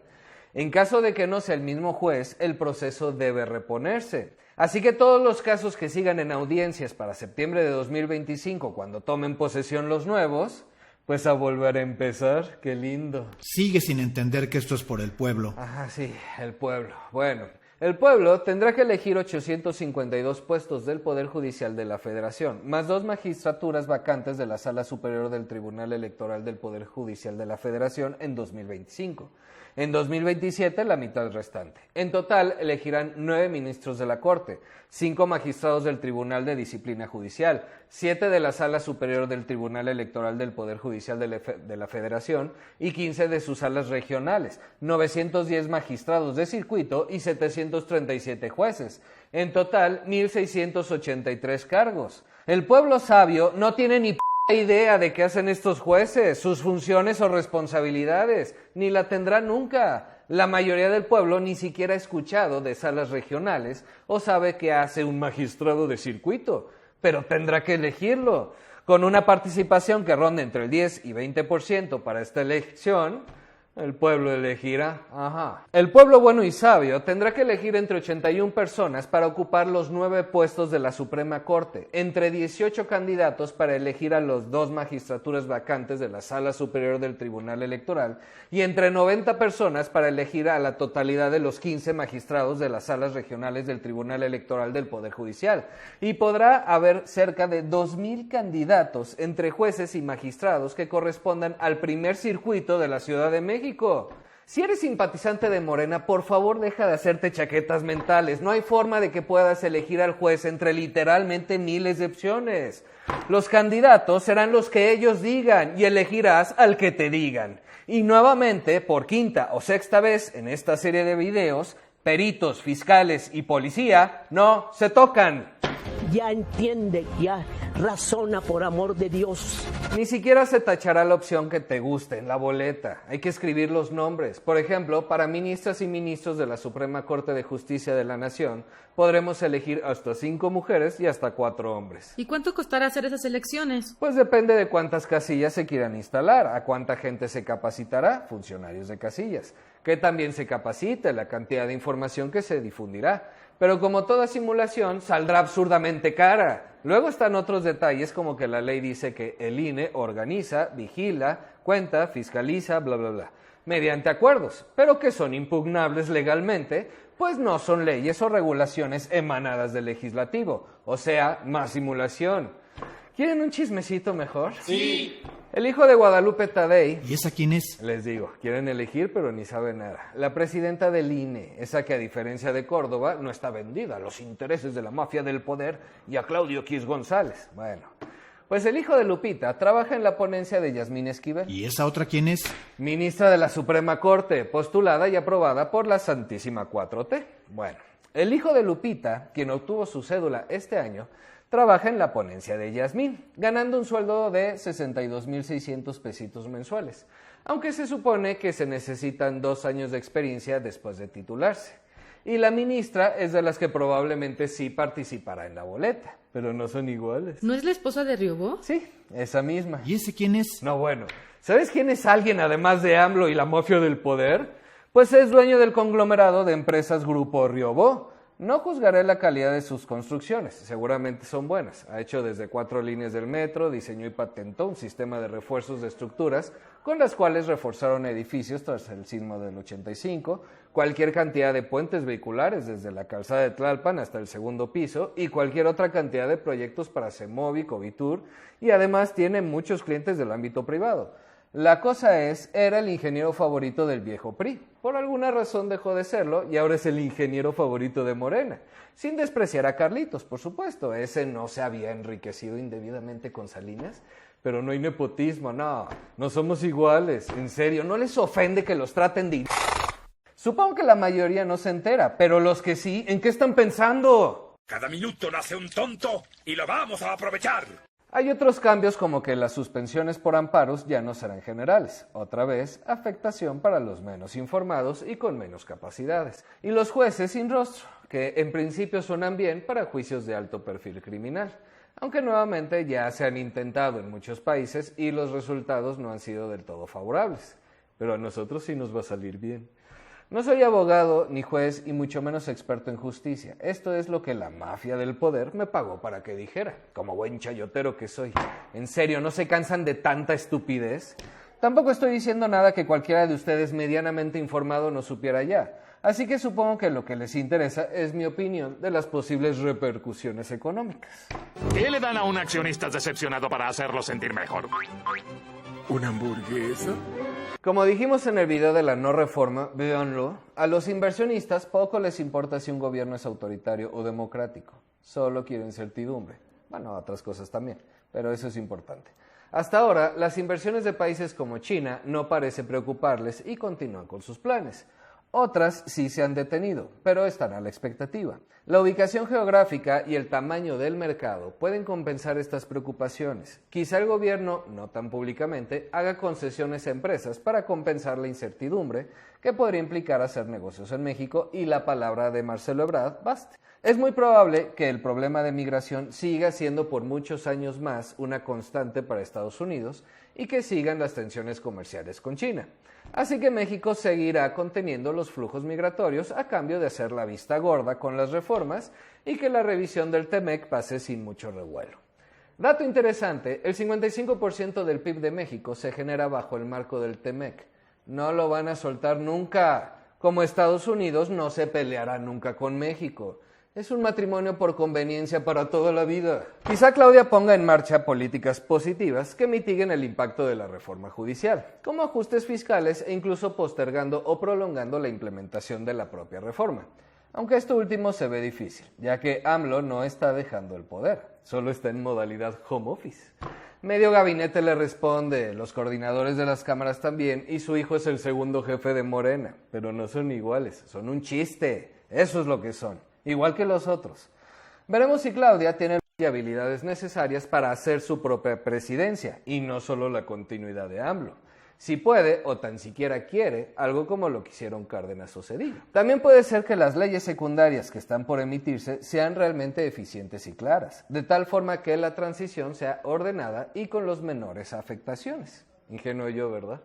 En caso de que no sea el mismo juez, el proceso debe reponerse. Así que todos los casos que sigan en audiencias para septiembre de 2025, cuando tomen posesión los nuevos, pues a volver a empezar. ¡Qué lindo! Sigue sin entender que esto es por el pueblo. Ajá, sí, el pueblo. Bueno, el pueblo tendrá que elegir 852 puestos del Poder Judicial de la Federación, más 2 magistraturas vacantes de la Sala Superior del Tribunal Electoral del Poder Judicial de la Federación en 2025. En 2027, la mitad restante. En total, elegirán 9 ministros de la Corte, 5 magistrados del Tribunal de Disciplina Judicial, 7 de la Sala Superior del Tribunal Electoral del Poder Judicial de la Federación y 15 de sus salas regionales, 910 magistrados de circuito y 737 jueces. En total, 1.683 cargos. El pueblo sabio no tiene ni idea de qué hacen estos jueces, sus funciones o responsabilidades, ni la tendrá nunca. La mayoría del pueblo ni siquiera ha escuchado de salas regionales o sabe qué hace un magistrado de circuito, pero tendrá que elegirlo. Con una participación que ronde entre el 10 y 20% para esta elección, el pueblo elegirá. El pueblo bueno y sabio tendrá que elegir entre 81 personas para ocupar los 9 puestos de la Suprema Corte, entre 18 candidatos para elegir a los 2 magistraturas vacantes de la Sala Superior del Tribunal Electoral y entre 90 personas para elegir a la totalidad de los 15 magistrados de las salas regionales del Tribunal Electoral del Poder Judicial. Y podrá haber cerca de 2,000 candidatos entre jueces y magistrados que correspondan al primer circuito de la Ciudad de México. Si eres simpatizante de Morena, por favor deja de hacerte chaquetas mentales. No hay forma de que puedas elegir al juez entre literalmente miles de opciones. Los candidatos serán los que ellos digan y elegirás al que te digan. Y nuevamente, por quinta o sexta vez en esta serie de videos, peritos, fiscales y policía no se tocan. Ya entiende, ya razona, por amor de Dios. Ni siquiera se tachará la opción que te guste en la boleta. Hay que escribir los nombres. Por ejemplo, para ministras y ministros de la Suprema Corte de Justicia de la Nación, podremos elegir hasta 5 mujeres y hasta 4 hombres. ¿Y cuánto costará hacer esas elecciones? Pues depende de cuántas casillas se quieran instalar, a cuánta gente se capacitará, funcionarios de casillas, que también se capacite, la cantidad de información que se difundirá. Pero como toda simulación, saldrá absurdamente cara. Luego están otros detalles como que la ley dice que el INE organiza, vigila, cuenta, fiscaliza, bla, bla, bla, mediante acuerdos, pero que son impugnables legalmente, pues no son leyes o regulaciones emanadas del legislativo, o sea, más simulación. ¿Quieren un chismecito mejor? Sí. El hijo de Guadalupe Tadei... ¿Y esa quién es? Les digo, quieren elegir pero ni saben nada. La presidenta del INE, esa que a diferencia de Córdoba no está vendida a los intereses de la mafia del poder y a Claudio X González. Bueno, pues el hijo de Lupita trabaja en la ponencia de Yasmín Esquivel. ¿Y esa otra quién es? Ministra de la Suprema Corte, postulada y aprobada por la Santísima 4T. Bueno, el hijo de Lupita, quien obtuvo su cédula este año, trabaja en la ponencia de Yasmín, ganando un sueldo de 62,600 pesitos mensuales, aunque se supone que se necesitan 2 años de experiencia después de titularse. Y la ministra es de las que probablemente sí participará en la boleta, pero no son iguales. ¿No es la esposa de Riobó? Sí, esa misma. ¿Y ese quién es? No, bueno, ¿sabes quién es alguien además de AMLO y la mafia del poder? Pues es dueño del conglomerado de empresas Grupo Riobó. No juzgaré la calidad de sus construcciones, seguramente son buenas. Ha hecho desde 4 líneas del metro, diseñó y patentó un sistema de refuerzos de estructuras con las cuales reforzaron edificios tras el sismo del 85, cualquier cantidad de puentes vehiculares desde la calzada de Tlalpan hasta el 2º piso y cualquier otra cantidad de proyectos para Semovi, Covitur, y además tiene muchos clientes del ámbito privado. La cosa es, era el ingeniero favorito del viejo PRI. Por alguna razón dejó de serlo y ahora es el ingeniero favorito de Morena. Sin despreciar a Carlitos, por supuesto. Ese no se había enriquecido indebidamente con Salinas. Pero no hay nepotismo, no somos iguales. En serio, ¿no les ofende que los traten de... Supongo que la mayoría no se entera, pero los que sí, ¿en qué están pensando? Cada minuto nace un tonto y lo vamos a aprovechar. Hay otros cambios como que las suspensiones por amparos ya no serán generales. Otra vez, afectación para los menos informados y con menos capacidades. Y los jueces sin rostro, que en principio suenan bien para juicios de alto perfil criminal. Aunque nuevamente ya se han intentado en muchos países y los resultados no han sido del todo favorables. Pero a nosotros sí nos va a salir bien. No soy abogado ni juez y mucho menos experto en justicia. Esto es lo que la mafia del poder me pagó para que dijera, como buen chayotero que soy. ¿En serio, no se cansan de tanta estupidez? Tampoco estoy diciendo nada que cualquiera de ustedes medianamente informado no supiera ya. Así que supongo que lo que les interesa es mi opinión de las posibles repercusiones económicas. ¿Qué le dan a un accionista decepcionado para hacerlo sentir mejor? ¿Una hamburguesa? Como dijimos en el video de la no reforma, véanlo, a los inversionistas poco les importa si un gobierno es autoritario o democrático. Solo quieren certidumbre. Bueno, otras cosas también, pero eso es importante. Hasta ahora, las inversiones de países como China no parece preocuparles y continúan con sus planes. Otras sí se han detenido, pero están a la expectativa. La ubicación geográfica y el tamaño del mercado pueden compensar estas preocupaciones. Quizá el gobierno, no tan públicamente, haga concesiones a empresas para compensar la incertidumbre que podría implicar hacer negocios en México y la palabra de Marcelo Ebrard baste. Es muy probable que el problema de migración siga siendo por muchos años más una constante para Estados Unidos y que sigan las tensiones comerciales con China. Así que México seguirá conteniendo los flujos migratorios a cambio de hacer la vista gorda con las reformas y que la revisión del TEMEC pase sin mucho revuelo. Dato interesante, el 55% del PIB de México se genera bajo el marco del TEMEC. No lo van a soltar nunca. Como Estados Unidos no se peleará nunca con México. Es un matrimonio por conveniencia para toda la vida. Quizá Claudia ponga en marcha políticas positivas que mitiguen el impacto de la reforma judicial, como ajustes fiscales e incluso postergando o prolongando la implementación de la propia reforma. Aunque esto último se ve difícil, ya que AMLO no está dejando el poder, solo está en modalidad home office. Medio gabinete le responde, los coordinadores de las cámaras también, y su hijo es el segundo jefe de Morena, pero no son iguales, son un chiste, eso es lo que son. Igual que los otros. Veremos si Claudia tiene las habilidades necesarias para hacer su propia presidencia y no solo la continuidad de AMLO. Si puede o tan siquiera quiere, algo como lo que hicieron Cárdenas o Zedillo. También puede ser que las leyes secundarias que están por emitirse sean realmente eficientes y claras, de tal forma que la transición sea ordenada y con los menores afectaciones. Ingenuo yo, ¿verdad?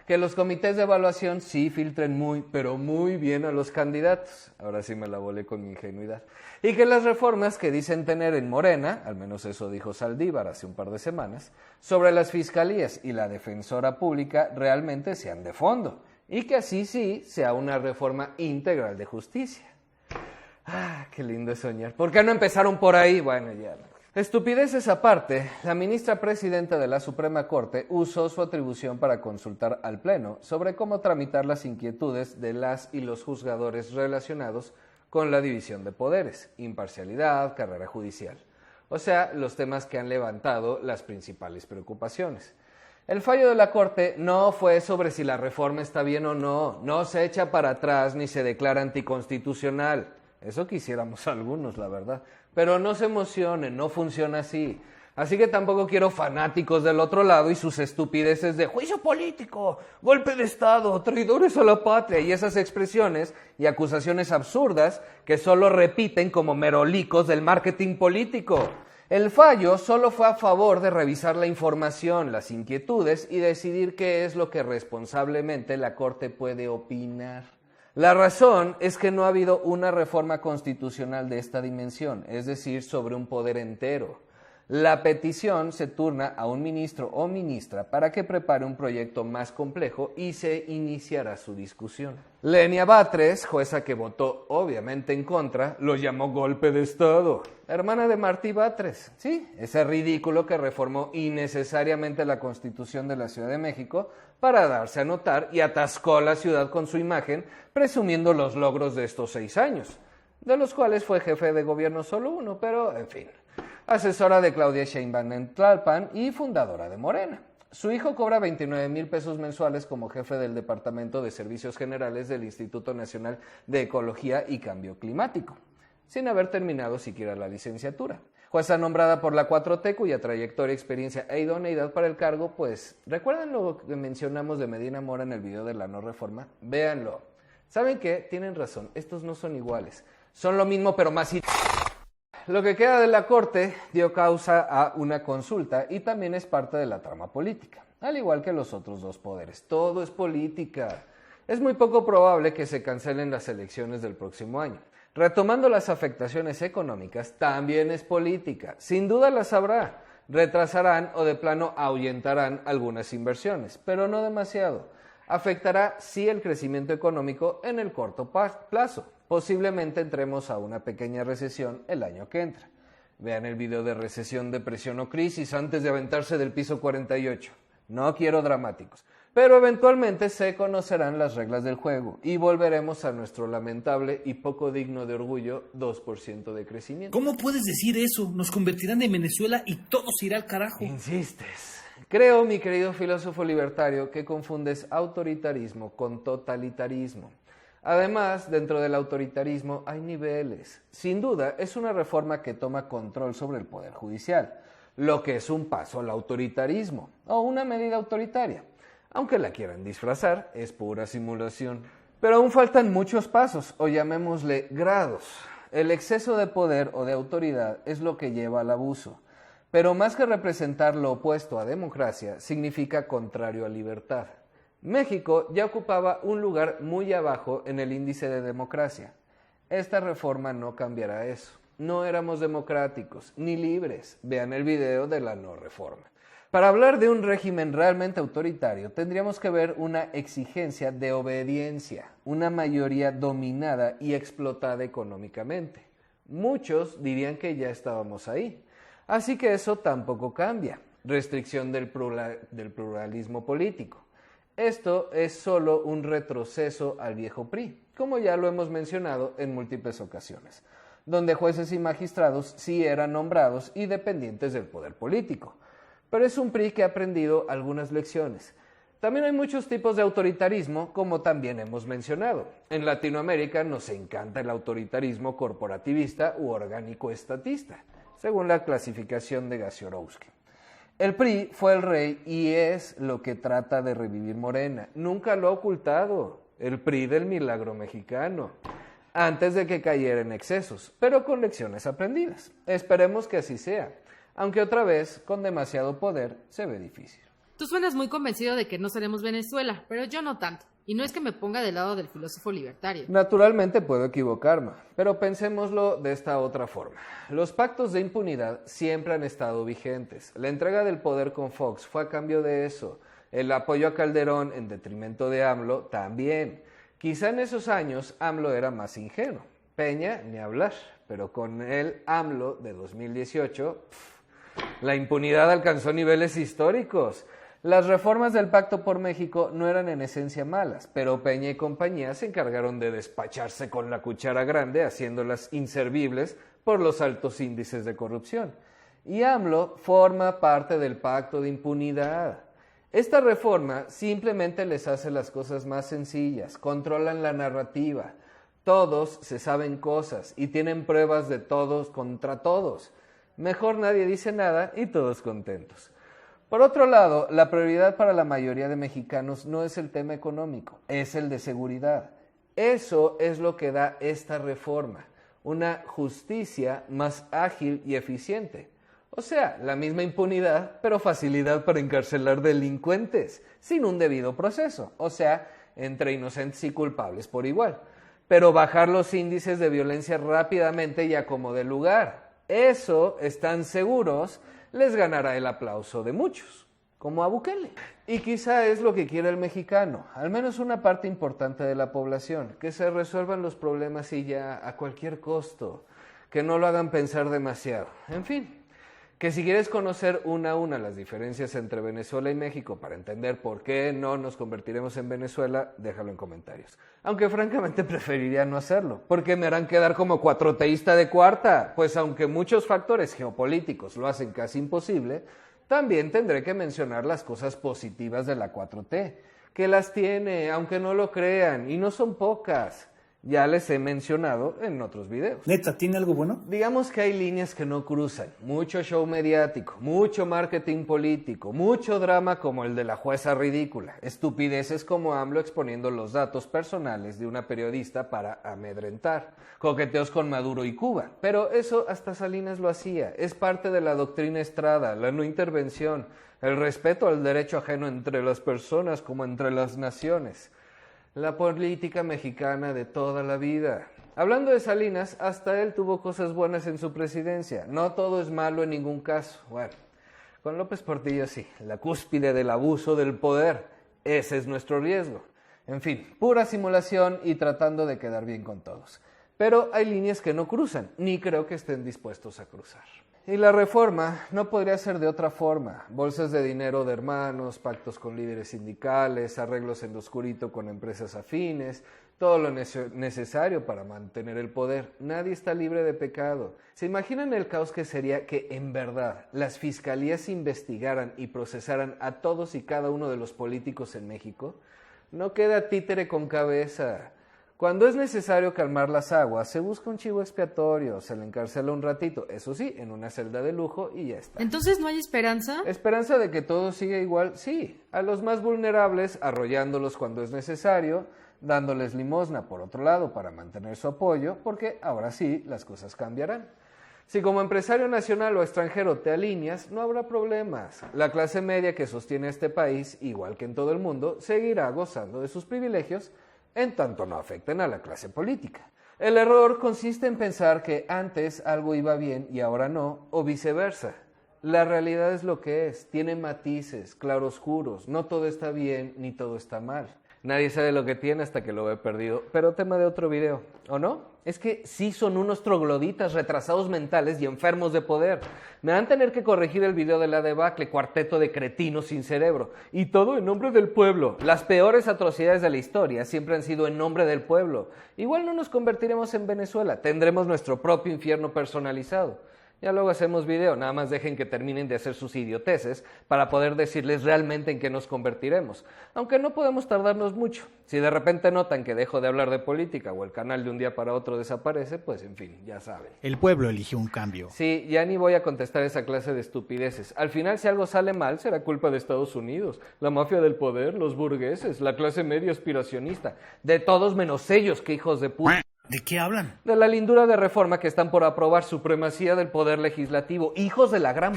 Que los comités de evaluación sí filtren muy, pero muy bien a los candidatos. Ahora sí me la volé con mi ingenuidad. Y que las reformas que dicen tener en Morena, al menos eso dijo Saldívar hace un par de semanas, sobre las fiscalías y la defensora pública realmente sean de fondo. Y que así sí sea una reforma integral de justicia. Ah, qué lindo es soñar. ¿Por qué no empezaron por ahí? Bueno, ya. Estupideces aparte, la ministra presidenta de la Suprema Corte usó su atribución para consultar al Pleno sobre cómo tramitar las inquietudes de las y los juzgadores relacionados con la división de poderes, imparcialidad, carrera judicial. O sea, los temas que han levantado las principales preocupaciones. El fallo de la Corte no fue sobre si la reforma está bien o no se echa para atrás ni se declara anticonstitucional. Eso quisiéramos algunos, la verdad. Pero no se emocionen, no funciona así. Así que tampoco quiero fanáticos del otro lado y sus estupideces de juicio político, golpe de Estado, traidores a la patria y esas expresiones y acusaciones absurdas que solo repiten como merolicos del marketing político. El fallo solo fue a favor de revisar la información, las inquietudes y decidir qué es lo que responsablemente la Corte puede opinar. La razón es que no ha habido una reforma constitucional de esta dimensión, es decir, sobre un poder entero. La petición se turna a un ministro o ministra para que prepare un proyecto más complejo y se iniciará su discusión. Lenia Batres, jueza que votó obviamente en contra, lo llamó golpe de Estado. Hermana de Martí Batres, sí, ese ridículo que reformó innecesariamente la Constitución de la Ciudad de México para darse a notar y atascó a la ciudad con su imagen, presumiendo los logros de estos 6 años, de los cuales fue jefe de gobierno solo uno, pero en fin. Asesora de Claudia Sheinbaum en Tlalpan y fundadora de Morena. Su hijo cobra 29,000 pesos mensuales como jefe del Departamento de Servicios Generales del Instituto Nacional de Ecología y Cambio Climático, sin haber terminado siquiera la licenciatura. Jueza nombrada por la 4T, cuya trayectoria, experiencia e idoneidad para el cargo, pues, ¿recuerdan lo que mencionamos de Medina Mora en el video de la no reforma? Véanlo. ¿Saben qué? Tienen razón, estos no son iguales. Son lo mismo, pero más... Lo que queda de la Corte dio causa a una consulta y también es parte de la trama política, al igual que los otros 2 poderes. Todo es política. Es muy poco probable que se cancelen las elecciones del próximo año. Retomando las afectaciones económicas, también es política. Sin duda las habrá. Retrasarán o de plano ahuyentarán algunas inversiones, pero no demasiado. Afectará sí el crecimiento económico en el corto plazo. Posiblemente entremos a una pequeña recesión el año que entra. Vean el video de recesión, depresión o crisis antes de aventarse del piso 48. No quiero dramáticos. Pero eventualmente se conocerán las reglas del juego y volveremos a nuestro lamentable y poco digno de orgullo 2% de crecimiento. ¿Cómo puedes decir eso? Nos convertirán en Venezuela y todo se irá al carajo. Insistes. Creo, mi querido filósofo libertario, que confundes autoritarismo con totalitarismo. Además, dentro del autoritarismo hay niveles. Sin duda, es una reforma que toma control sobre el Poder Judicial, lo que es un paso al autoritarismo, o una medida autoritaria. Aunque la quieran disfrazar, es pura simulación. Pero aún faltan muchos pasos, o llamémosle grados. El exceso de poder o de autoridad es lo que lleva al abuso. Pero más que representar lo opuesto a democracia, significa contrario a libertad. México ya ocupaba un lugar muy abajo en el índice de democracia. Esta reforma no cambiará eso. No éramos democráticos, ni libres. Vean el video de la no reforma. Para hablar de un régimen realmente autoritario, tendríamos que ver una exigencia de obediencia, una mayoría dominada y explotada económicamente. Muchos dirían que ya estábamos ahí. Así que eso tampoco cambia. Restricción del pluralismo político. Esto es solo un retroceso al viejo PRI, como ya lo hemos mencionado en múltiples ocasiones, donde jueces y magistrados sí eran nombrados y dependientes del poder político. Pero es un PRI que ha aprendido algunas lecciones. También hay muchos tipos de autoritarismo, como también hemos mencionado. En Latinoamérica nos encanta el autoritarismo corporativista u orgánico-estatista, según la clasificación de Gasiorowski. El PRI fue el rey y es lo que trata de revivir Morena. Nunca lo ha ocultado. El PRI del milagro mexicano. Antes de que cayera en excesos, pero con lecciones aprendidas. Esperemos que así sea. Aunque otra vez, con demasiado poder, se ve difícil. Tú suenas muy convencido de que no seremos Venezuela, pero yo no tanto. Y no es que me ponga del lado del filósofo libertario. Naturalmente puedo equivocarme, pero pensémoslo de esta otra forma. Los pactos de impunidad siempre han estado vigentes. La entrega del poder con Fox fue a cambio de eso. El apoyo a Calderón en detrimento de AMLO también. Quizá en esos años AMLO era más ingenuo. Peña, ni hablar. Pero con el AMLO de 2018, la impunidad alcanzó niveles históricos. Las reformas del Pacto por México no eran en esencia malas, pero Peña y compañía se encargaron de despacharse con la cuchara grande, haciéndolas inservibles por los altos índices de corrupción. Y AMLO forma parte del Pacto de Impunidad. Esta reforma simplemente les hace las cosas más sencillas, controlan la narrativa. Todos se saben cosas y tienen pruebas de todos contra todos. Mejor nadie dice nada y todos contentos. Por otro lado, la prioridad para la mayoría de mexicanos no es el tema económico, es el de seguridad. Eso es lo que da esta reforma, una justicia más ágil y eficiente. O sea, la misma impunidad, pero facilidad para encarcelar delincuentes, sin un debido proceso, o sea, entre inocentes y culpables por igual. Pero bajar los índices de violencia rápidamente y a como de lugar. Eso, están seguros, les ganará el aplauso de muchos, como a Bukele. Y quizá es lo que quiere el mexicano, al menos una parte importante de la población, que se resuelvan los problemas y ya a cualquier costo, que no lo hagan pensar demasiado. En fin, que si quieres conocer una a una las diferencias entre Venezuela y México para entender por qué no nos convertiremos en Venezuela, déjalo en comentarios. Aunque francamente preferiría no hacerlo, porque me harán quedar como cuatroteísta de cuarta, pues aunque muchos factores geopolíticos lo hacen casi imposible, también tendré que mencionar las cosas positivas de la 4T, que las tiene, aunque no lo crean, y no son pocas. Ya les he mencionado en otros videos. ¿Neta tiene algo bueno? Digamos que hay líneas que no cruzan, mucho show mediático, mucho marketing político, mucho drama como el de la jueza ridícula, estupideces como AMLO exponiendo los datos personales de una periodista para amedrentar, coqueteos con Maduro y Cuba, pero eso hasta Salinas lo hacía, es parte de la doctrina Estrada, la no intervención, el respeto al derecho ajeno entre las personas como entre las naciones. La política mexicana de toda la vida. Hablando de Salinas, hasta él tuvo cosas buenas en su presidencia. No todo es malo en ningún caso. Bueno, con López Portillo sí, la cúspide del abuso del poder. Ese es nuestro riesgo. En fin, pura simulación y tratando de quedar bien con todos. Pero hay líneas que no cruzan, ni creo que estén dispuestos a cruzar. Y la reforma no podría ser de otra forma. Bolsas de dinero de hermanos, pactos con líderes sindicales, arreglos en lo oscurito con empresas afines, todo lo necesario para mantener el poder. Nadie está libre de pecado. ¿Se imaginan el caos que sería que en verdad las fiscalías investigaran y procesaran a todos y cada uno de los políticos en México? No queda títere con cabeza. Cuando es necesario calmar las aguas, se busca un chivo expiatorio, se le encarcela un ratito, eso sí, en una celda de lujo y ya está. ¿Entonces no hay esperanza? ¿Esperanza de que todo siga igual? Sí. A los más vulnerables, arrollándolos cuando es necesario, dándoles limosna por otro lado para mantener su apoyo, porque ahora sí las cosas cambiarán. Si como empresario nacional o extranjero te alineas, no habrá problemas. La clase media que sostiene este país, igual que en todo el mundo, seguirá gozando de sus privilegios, en tanto no afecten a la clase política. El error consiste en pensar que antes algo iba bien y ahora no, o viceversa. La realidad es lo que es, tiene matices, claroscuros, no todo está bien ni todo está mal. Nadie sabe lo que tiene hasta que lo ve perdido, pero tema de otro video, ¿o no? Es que sí son unos trogloditas retrasados mentales y enfermos de poder. Me van a tener que corregir el video de la debacle, cuarteto de cretinos sin cerebro. Y todo en nombre del pueblo. Las peores atrocidades de la historia siempre han sido en nombre del pueblo. Igual no nos convertiremos en Venezuela, tendremos nuestro propio infierno personalizado. Ya luego hacemos video, nada más dejen que terminen de hacer sus idioteces para poder decirles realmente en qué nos convertiremos. Aunque no podemos tardarnos mucho. Si de repente notan que dejo de hablar de política o el canal de un día para otro desaparece, pues en fin, ya saben. El pueblo eligió un cambio. Sí, ya ni voy a contestar esa clase de estupideces. Al final, si algo sale mal, será culpa de Estados Unidos, la mafia del poder, los burgueses, la clase media aspiracionista. De todos menos ellos, que hijos de puta. ¿De qué hablan? De la lindura de reforma que están por aprobar, supremacía del poder legislativo, hijos de la gran...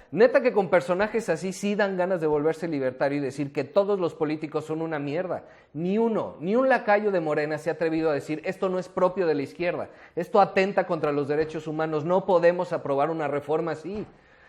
Neta que con personajes así sí dan ganas de volverse libertario y decir que todos los políticos son una mierda. Ni uno, ni un lacayo de Morena se ha atrevido a decir esto no es propio de la izquierda, esto atenta contra los derechos humanos, no podemos aprobar una reforma así.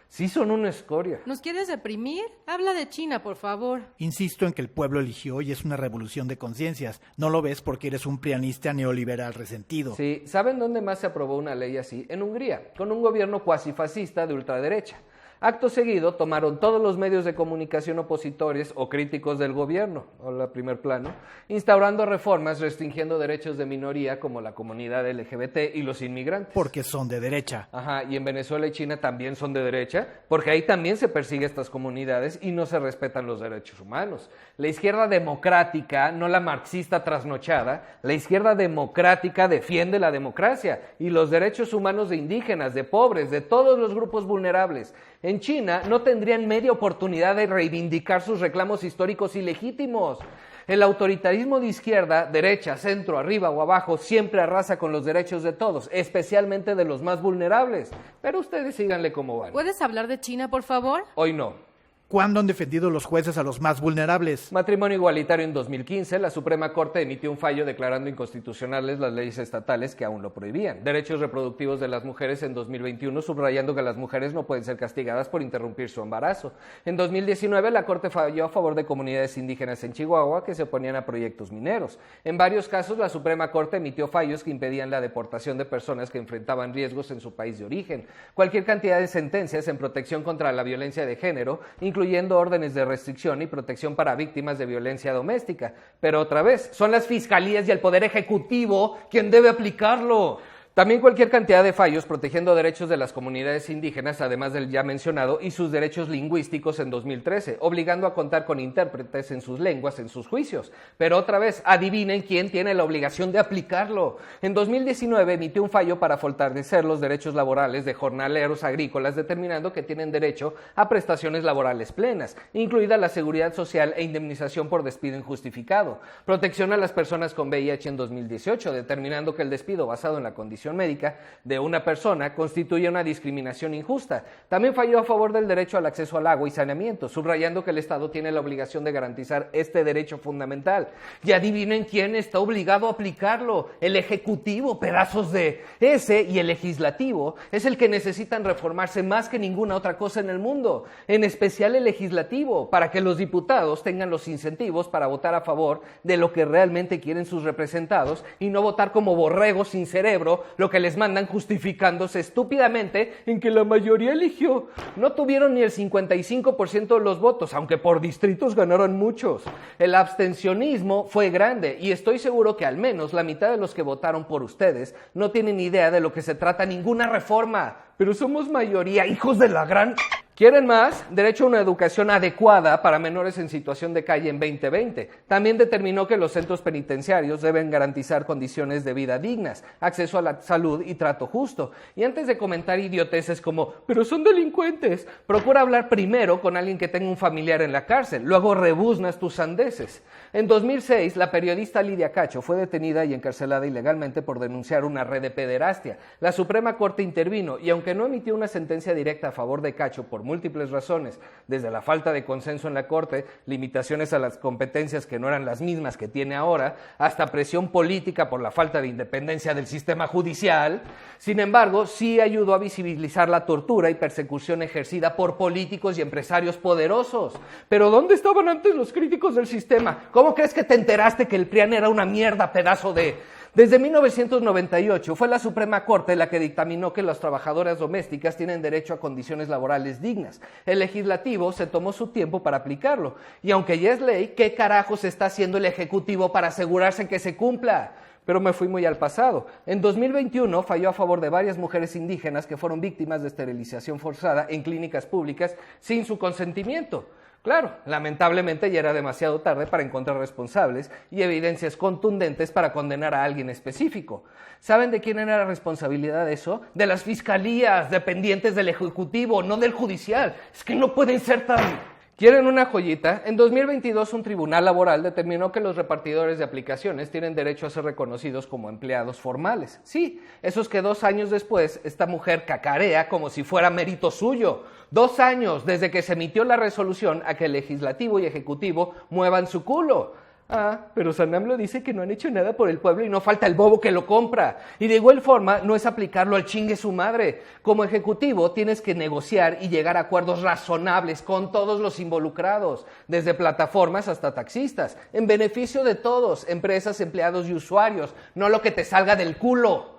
Sí son una escoria. ¿Nos quieres deprimir? Habla de China, por favor. Insisto en que el pueblo eligió y es una revolución de conciencias. No lo ves porque eres un prianista neoliberal resentido. Sí, ¿saben dónde más se aprobó una ley así? En Hungría, con un gobierno cuasi fascista de ultraderecha. Acto seguido, tomaron todos los medios de comunicación opositores o críticos del gobierno, o la primer plano, instaurando reformas restringiendo derechos de minoría como la comunidad LGBT y los inmigrantes. Porque son de derecha. Ajá, y en Venezuela y China también son de derecha, porque ahí también se persigue a estas comunidades y no se respetan los derechos humanos. La izquierda democrática, no la marxista trasnochada, la izquierda democrática defiende la democracia y los derechos humanos de indígenas, de pobres, de todos los grupos vulnerables. En China no tendrían media oportunidad de reivindicar sus reclamos históricos y legítimos. El autoritarismo de izquierda, derecha, centro, arriba o abajo siempre arrasa con los derechos de todos, especialmente de los más vulnerables. Pero ustedes síganle como van. ¿Puedes hablar de China, por favor? Hoy no. ¿Cuándo han defendido los jueces a los más vulnerables? Matrimonio igualitario en 2015, la Suprema Corte emitió un fallo declarando inconstitucionales las leyes estatales que aún lo prohibían. Derechos reproductivos de las mujeres en 2021, subrayando que las mujeres no pueden ser castigadas por interrumpir su embarazo. En 2019, la Corte falló a favor de comunidades indígenas en Chihuahua que se oponían a proyectos mineros. En varios casos, la Suprema Corte emitió fallos que impedían la deportación de personas que enfrentaban riesgos en su país de origen. Cualquier cantidad de sentencias en protección contra la violencia de género, incluyendo órdenes de restricción y protección para víctimas de violencia doméstica. Pero otra vez, son las fiscalías y el Poder Ejecutivo quien debe aplicarlo. También cualquier cantidad de fallos protegiendo derechos de las comunidades indígenas, además del ya mencionado, y sus derechos lingüísticos en 2013, obligando a contar con intérpretes en sus lenguas en sus juicios. Pero otra vez, adivinen quién tiene la obligación de aplicarlo. En 2019 emitió un fallo para fortalecer los derechos laborales de jornaleros agrícolas, determinando que tienen derecho a prestaciones laborales plenas, incluida la seguridad social e indemnización por despido injustificado. Protección a las personas con VIH en 2018, determinando que el despido basado en la condición médica de una persona constituye una discriminación injusta. También falló a favor del derecho al acceso al agua y saneamiento, subrayando que el Estado tiene la obligación de garantizar este derecho fundamental. Y adivinen quién está obligado a aplicarlo: el Ejecutivo, pedazos de ese, y el Legislativo es el que necesitan reformarse más que ninguna otra cosa en el mundo, en especial el Legislativo, para que los diputados tengan los incentivos para votar a favor de lo que realmente quieren sus representados y no votar como borregos sin cerebro lo que les mandan, justificándose estúpidamente en que la mayoría eligió. No tuvieron ni el 55% de los votos, aunque por distritos ganaron muchos. El abstencionismo fue grande y estoy seguro que al menos la mitad de los que votaron por ustedes no tienen idea de lo que se trata ninguna reforma. Pero somos mayoría, hijos de la gran... ¿Quieren más? Derecho a una educación adecuada para menores en situación de calle en 2020. También determinó que los centros penitenciarios deben garantizar condiciones de vida dignas, acceso a la salud y trato justo. Y antes de comentar idioteces como, pero son delincuentes, procura hablar primero con alguien que tenga un familiar en la cárcel, luego rebuznas tus sandeces. En 2006, la periodista Lidia Cacho fue detenida y encarcelada ilegalmente por denunciar una red de pederastia. La Suprema Corte intervino y aunque no emitió una sentencia directa a favor de Cacho por múltiples razones, desde la falta de consenso en la Corte, limitaciones a las competencias que no eran las mismas que tiene ahora, hasta presión política por la falta de independencia del sistema judicial, sin embargo, sí ayudó a visibilizar la tortura y persecución ejercida por políticos y empresarios poderosos. Pero ¿dónde estaban antes los críticos del sistema? ¿Cómo crees que te enteraste que el PRIAN era una mierda, pedazo de...? Desde 1998 fue la Suprema Corte la que dictaminó que las trabajadoras domésticas tienen derecho a condiciones laborales dignas. El Legislativo se tomó su tiempo para aplicarlo. Y aunque ya es ley, ¿qué carajos está haciendo el Ejecutivo para asegurarse que se cumpla? Pero me fui muy al pasado. En 2021 falló a favor de varias mujeres indígenas que fueron víctimas de esterilización forzada en clínicas públicas sin su consentimiento. Claro, lamentablemente ya era demasiado tarde para encontrar responsables y evidencias contundentes para condenar a alguien específico. ¿Saben de quién era la responsabilidad de eso? De las fiscalías, dependientes del Ejecutivo, no del Judicial. Es que no pueden ser tan... ¿Quieren una joyita? En 2022 un tribunal laboral determinó que los repartidores de aplicaciones tienen derecho a ser reconocidos como empleados formales. Sí, esos que 2 años después esta mujer cacarea como si fuera mérito suyo. 2 años desde que se emitió la resolución a que el Legislativo y Ejecutivo muevan su culo. Ah, pero San AMLO dice que no han hecho nada por el pueblo y no falta el bobo que lo compra. Y de igual forma no es aplicarlo al chingue su madre. Como ejecutivo tienes que negociar y llegar a acuerdos razonables con todos los involucrados, desde plataformas hasta taxistas, en beneficio de todos, empresas, empleados y usuarios, no lo que te salga del culo.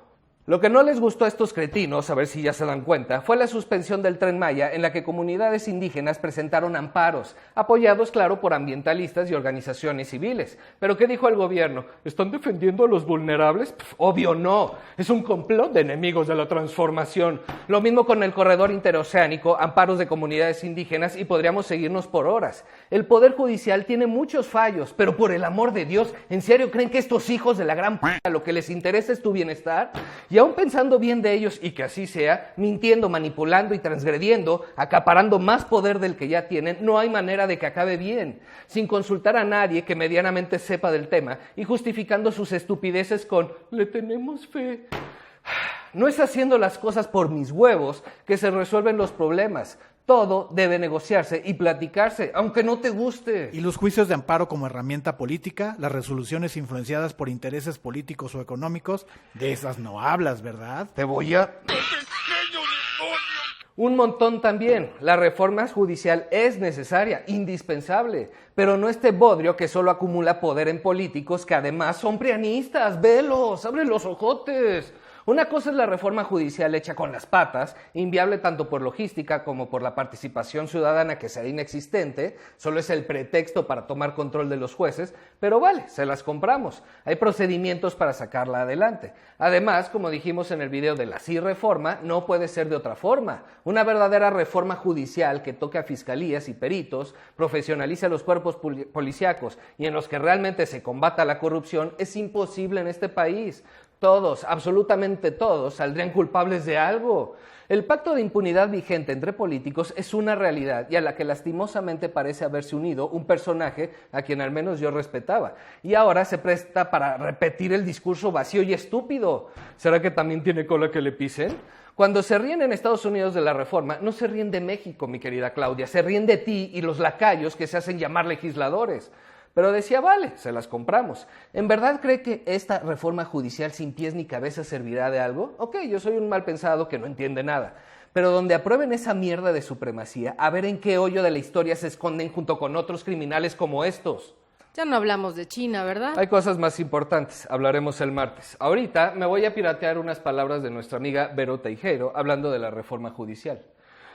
Lo que no les gustó a estos cretinos, a ver si ya se dan cuenta, fue la suspensión del Tren Maya, en la que comunidades indígenas presentaron amparos, apoyados, claro, por ambientalistas y organizaciones civiles. ¿Pero qué dijo el gobierno? ¿Están defendiendo a los vulnerables? Obvio no, es un complot de enemigos de la transformación. Lo mismo con el corredor interoceánico, amparos de comunidades indígenas, y podríamos seguirnos por horas. El Poder Judicial tiene muchos fallos, pero por el amor de Dios, ¿en serio creen que estos hijos de la gran p*** lo que les interesa es tu bienestar? Y aún pensando bien de ellos, y que así sea, mintiendo, manipulando y transgrediendo, acaparando más poder del que ya tienen, no hay manera de que acabe bien, sin consultar a nadie que medianamente sepa del tema y justificando sus estupideces con «le tenemos fe». No es haciendo las cosas por mis huevos que se resuelven los problemas. Todo debe negociarse y platicarse, aunque no te guste. Y los juicios de amparo como herramienta política, las resoluciones influenciadas por intereses políticos o económicos, de esas no hablas, ¿verdad? Te voy a... Un montón también. La reforma judicial es necesaria, indispensable, pero no este bodrio que solo acumula poder en políticos que además son prianistas. ¡Velos! ¡Abre los ojotes! Una cosa es la reforma judicial hecha con las patas, inviable tanto por logística como por la participación ciudadana que será inexistente, solo es el pretexto para tomar control de los jueces, pero vale, se las compramos. Hay procedimientos para sacarla adelante. Además, como dijimos en el video de la sí reforma, no puede ser de otra forma. Una verdadera reforma judicial que toque a fiscalías y peritos, profesionalice a los cuerpos policíacos y en los que realmente se combata la corrupción es imposible en este país. Todos, absolutamente todos, saldrían culpables de algo. El pacto de impunidad vigente entre políticos es una realidad y a la que lastimosamente parece haberse unido un personaje a quien al menos yo respetaba. Y ahora se presta para repetir el discurso vacío y estúpido. ¿Será que también tiene cola que le pisen? Cuando se ríen en Estados Unidos de la reforma, no se ríen de México, mi querida Claudia, se ríen de ti y los lacayos que se hacen llamar legisladores. Pero decía, vale, se las compramos. ¿En verdad cree que esta reforma judicial sin pies ni cabeza servirá de algo? Ok, yo soy un mal pensado que no entiende nada. Pero donde aprueben esa mierda de supremacía, a ver en qué hoyo de la historia se esconden junto con otros criminales como estos. Ya no hablamos de China, ¿verdad? Hay cosas más importantes, hablaremos el martes. Ahorita me voy a piratear unas palabras de nuestra amiga Vero Teijeiro hablando de la reforma judicial.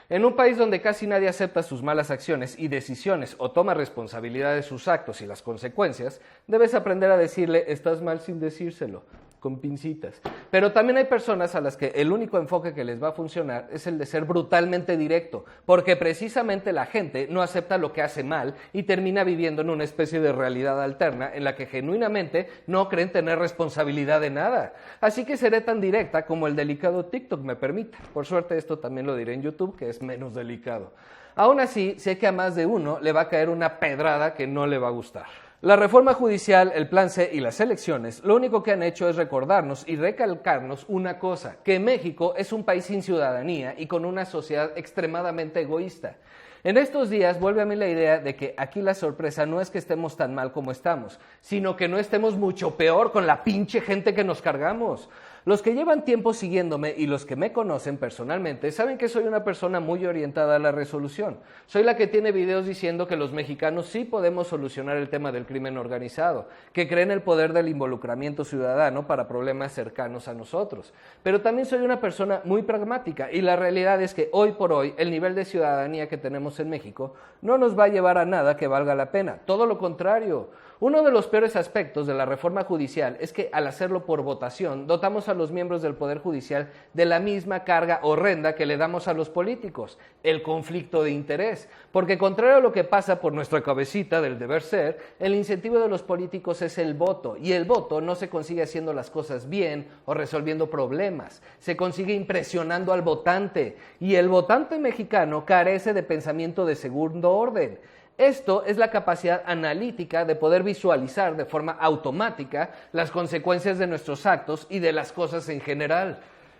En un país donde casi nadie acepta sus malas acciones y decisiones o toma responsabilidad de sus actos y las consecuencias, debes aprender a decirle estás mal sin decírselo, con pincitas. Pero también hay personas a las que el único enfoque que les va a funcionar es el de ser brutalmente directo, porque precisamente la gente no acepta lo que hace mal y termina viviendo en una especie de realidad alterna en la que genuinamente no creen tener responsabilidad de nada. Así que seré tan directa como el delicado TikTok me permita. Por suerte esto también lo diré en YouTube, que es menos delicado. Aún así, sé que a más de uno le va a caer una pedrada que no le va a gustar. La reforma judicial, el plan C y las elecciones, lo único que han hecho es recordarnos y recalcarnos una cosa, que México es un país sin ciudadanía y con una sociedad extremadamente egoísta. En estos días vuelve a mí la idea de que aquí la sorpresa no es que estemos tan mal como estamos, sino que no estemos mucho peor con la pinche gente que nos cargamos. Los que llevan tiempo siguiéndome y los que me conocen personalmente saben que soy una persona muy orientada a la resolución. Soy la que tiene videos diciendo que los mexicanos sí podemos solucionar el tema del crimen organizado, que creen el poder del involucramiento ciudadano para problemas cercanos a nosotros. Pero también soy una persona muy pragmática y la realidad es que hoy por hoy el nivel de ciudadanía que tenemos en México no nos va a llevar a nada que valga la pena, todo lo contrario. Uno de los peores aspectos de la reforma judicial es que al hacerlo por votación dotamos a los miembros del Poder Judicial de la misma carga horrenda que le damos a los políticos, el conflicto de interés, porque contrario a lo que pasa por nuestra cabecita del deber ser, el incentivo de los políticos es el voto, y el voto no se consigue haciendo las cosas bien o resolviendo problemas, se consigue impresionando al votante, y el votante mexicano carece de pensamiento de segundo orden. Esto es la capacidad analítica de poder visualizar de forma automática las consecuencias de nuestros actos y de las cosas en general.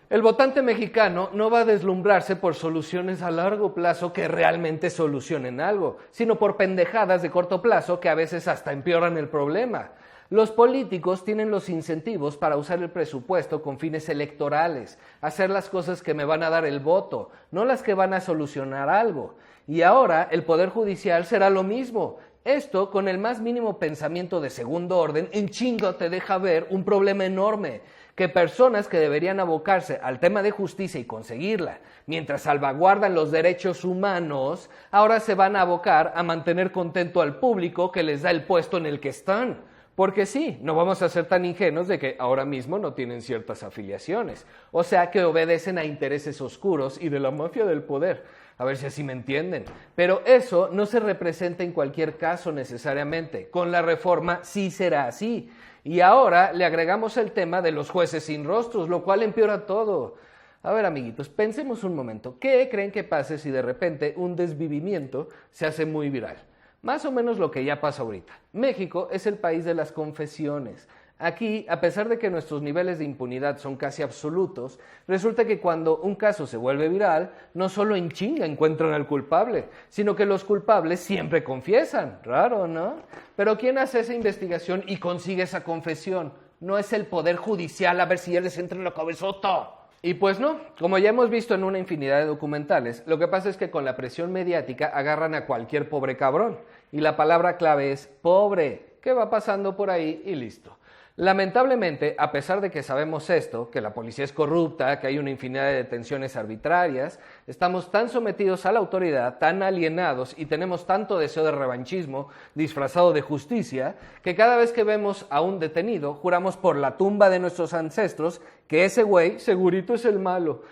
El votante mexicano no va a deslumbrarse por soluciones a largo plazo que realmente solucionen algo, sino por pendejadas de corto plazo que a veces hasta empeoran el problema. Los políticos tienen los incentivos para usar el presupuesto con fines electorales, hacer las cosas que me van a dar el voto, no las que van a solucionar algo. Y ahora el Poder Judicial será lo mismo. Esto, con el más mínimo pensamiento de segundo orden, en chinga te deja ver un problema enorme, que personas que deberían abocarse al tema de justicia y conseguirla, mientras salvaguardan los derechos humanos, ahora se van a abocar a mantener contento al público que les da el puesto en el que están. Porque sí, no vamos a ser tan ingenuos de que ahora mismo no tienen ciertas afiliaciones, o sea que obedecen a intereses oscuros y de la mafia del poder. A ver si así me entienden. Pero eso no se representa en cualquier caso necesariamente. Con la reforma sí será así. Y ahora le agregamos el tema de los jueces sin rostros, lo cual empeora todo. A ver, amiguitos, pensemos un momento. ¿Qué creen que pase si de repente un desvivimiento se hace muy viral? Más o menos lo que ya pasa ahorita. México es el país de las confesiones. Aquí, a pesar de que nuestros niveles de impunidad son casi absolutos, resulta que cuando un caso se vuelve viral, no solo en chinga encuentran al culpable, sino que los culpables siempre confiesan. Raro, ¿no? Pero ¿quién hace esa investigación y consigue esa confesión? No es el Poder Judicial, a ver si ya les entra en la cabezota. Y pues no, como ya hemos visto en una infinidad de documentales, lo que pasa es que con la presión mediática agarran a cualquier pobre cabrón. Y la palabra clave es pobre, que va pasando por ahí y listo. Lamentablemente, a pesar de que sabemos esto, que la policía es corrupta, que hay una infinidad de detenciones arbitrarias, estamos tan sometidos a la autoridad, tan alienados y tenemos tanto deseo de revanchismo disfrazado de justicia, que cada vez que vemos a un detenido, juramos por la tumba de nuestros ancestros que ese güey segurito es el malo.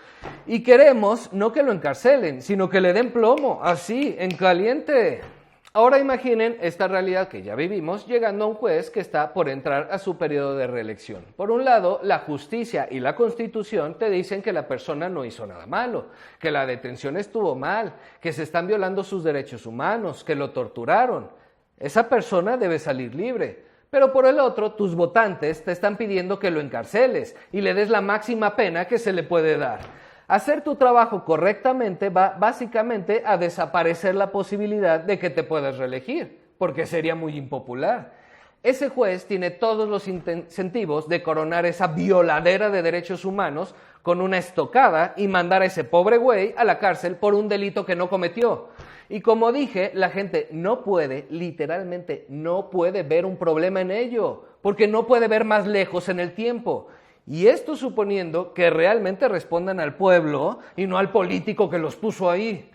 Y queremos no que lo encarcelen, sino que le den plomo, así, en caliente. Ahora imaginen esta realidad que ya vivimos llegando a un juez que está por entrar a su periodo de reelección. Por un lado, la justicia y la Constitución te dicen que la persona no hizo nada malo, que la detención estuvo mal, que se están violando sus derechos humanos, que lo torturaron. Esa persona debe salir libre. Pero por el otro, tus votantes te están pidiendo que lo encarceles y le des la máxima pena que se le puede dar. Hacer tu trabajo correctamente va básicamente a desaparecer la posibilidad de que te puedas reelegir, porque sería muy impopular. Ese juez tiene todos los incentivos de coronar esa violadera de derechos humanos con una estocada y mandar a ese pobre güey a la cárcel por un delito que no cometió. Y como dije, la gente no puede, literalmente no puede ver un problema en ello, porque no puede ver más lejos en el tiempo. Y esto suponiendo que realmente respondan al pueblo y no al político que los puso ahí.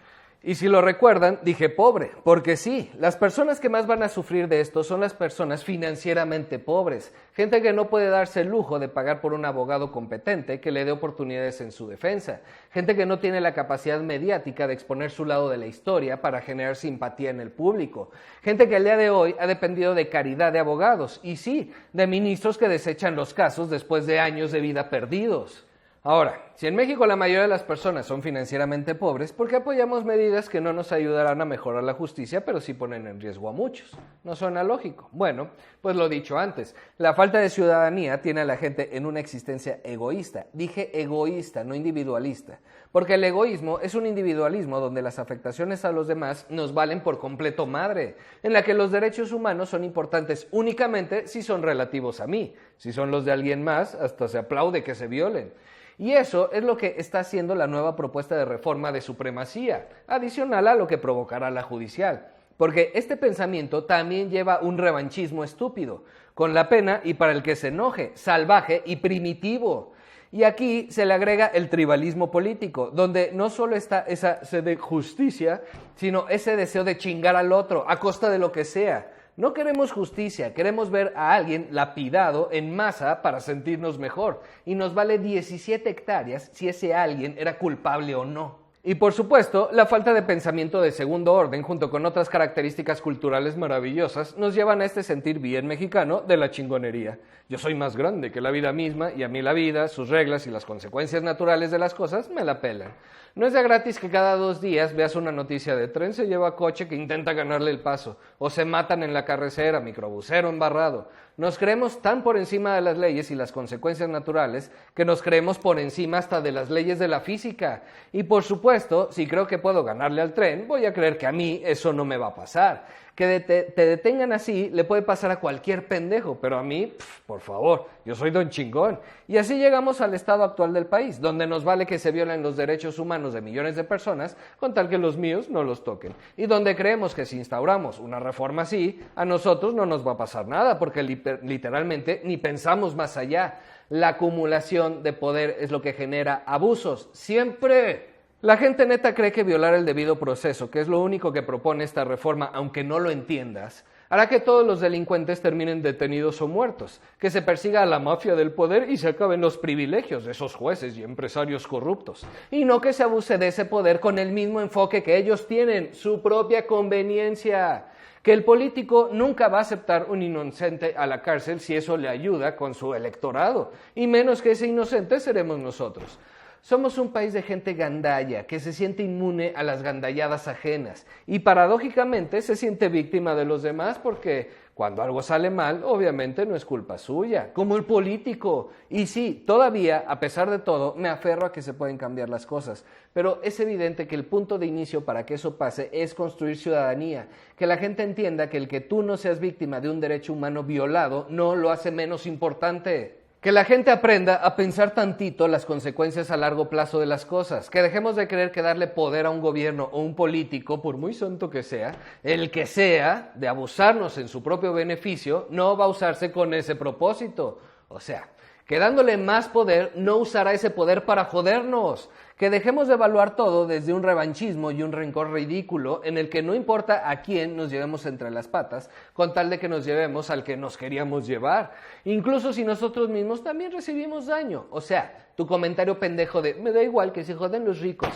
Y si lo recuerdan, dije pobre, porque sí, las personas que más van a sufrir de esto son las personas financieramente pobres, gente que no puede darse el lujo de pagar por un abogado competente que le dé oportunidades en su defensa, gente que no tiene la capacidad mediática de exponer su lado de la historia para generar simpatía en el público, gente que al día de hoy ha dependido de caridad de abogados y sí, de ministros que desechan los casos después de años de vida perdidos. Ahora, si en México la mayoría de las personas son financieramente pobres, ¿por qué apoyamos medidas que no nos ayudarán a mejorar la justicia, pero sí ponen en riesgo a muchos? No suena lógico. Bueno, pues lo dicho antes, la falta de ciudadanía tiene a la gente en una existencia egoísta. Dije egoísta, no individualista, porque el egoísmo es un individualismo donde las afectaciones a los demás nos valen por completo madre, en la que los derechos humanos son importantes únicamente si son relativos a mí. Si son los de alguien más, hasta se aplaude que se violen. Y eso es lo que está haciendo la nueva propuesta de reforma de supremacía, adicional a lo que provocará la judicial. Porque este pensamiento también lleva un revanchismo estúpido, con la pena y para el que se enoje, salvaje y primitivo. Y aquí se le agrega el tribalismo político, donde no solo está esa sed de justicia, sino ese deseo de chingar al otro, a costa de lo que sea. No queremos justicia, queremos ver a alguien lapidado en masa para sentirnos mejor. Y nos vale 17 hectáreas si ese alguien era culpable o no. Y por supuesto, la falta de pensamiento de segundo orden, junto con otras características culturales maravillosas, nos llevan a este sentir bien mexicano de la chingonería. Yo soy más grande que la vida misma y a mí la vida, sus reglas y las consecuencias naturales de las cosas me la pelan. No es de gratis que cada 2 días veas una noticia de tren se lleva coche que intenta ganarle el paso, o se matan en la carretera, microbusero embarrado. Nos creemos tan por encima de las leyes y las consecuencias naturales que nos creemos por encima hasta de las leyes de la física. Y por supuesto, si creo que puedo ganarle al tren, voy a creer que a mí eso no me va a pasar. Que te detengan así le puede pasar a cualquier pendejo, pero a mí, por favor, yo soy don chingón. Y así llegamos al estado actual del país, donde nos vale que se violen los derechos humanos de millones de personas con tal que los míos no los toquen. Y donde creemos que si instauramos una reforma así, a nosotros no nos va a pasar nada, porque literalmente ni pensamos más allá. La acumulación de poder es lo que genera abusos. ¡Siempre! La gente neta cree que violar el debido proceso, que es lo único que propone esta reforma, aunque no lo entiendas, hará que todos los delincuentes terminen detenidos o muertos, que se persiga a la mafia del poder y se acaben los privilegios de esos jueces y empresarios corruptos, y no que se abuse de ese poder con el mismo enfoque que ellos tienen, su propia conveniencia. Que el político nunca va a aceptar un inocente a la cárcel si eso le ayuda con su electorado, y menos que ese inocente seremos nosotros. Somos un país de gente gandalla, que se siente inmune a las gandalladas ajenas y paradójicamente se siente víctima de los demás porque cuando algo sale mal, obviamente no es culpa suya, como el político. Y sí, todavía, a pesar de todo, me aferro a que se pueden cambiar las cosas, pero es evidente que el punto de inicio para que eso pase es construir ciudadanía, que la gente entienda que el que tú no seas víctima de un derecho humano violado no lo hace menos importante. Que la gente aprenda a pensar tantito las consecuencias a largo plazo de las cosas, que dejemos de creer que darle poder a un gobierno o un político, por muy santo que sea, el que sea, de abusarnos en su propio beneficio, no va a usarse con ese propósito. O sea, que dándole más poder no usará ese poder para jodernos. Que dejemos de evaluar todo desde un revanchismo y un rencor ridículo en el que no importa a quién nos llevemos entre las patas, con tal de que nos llevemos al que nos queríamos llevar. Incluso si nosotros mismos también recibimos daño. O sea, tu comentario pendejo de me da igual que se joden los ricos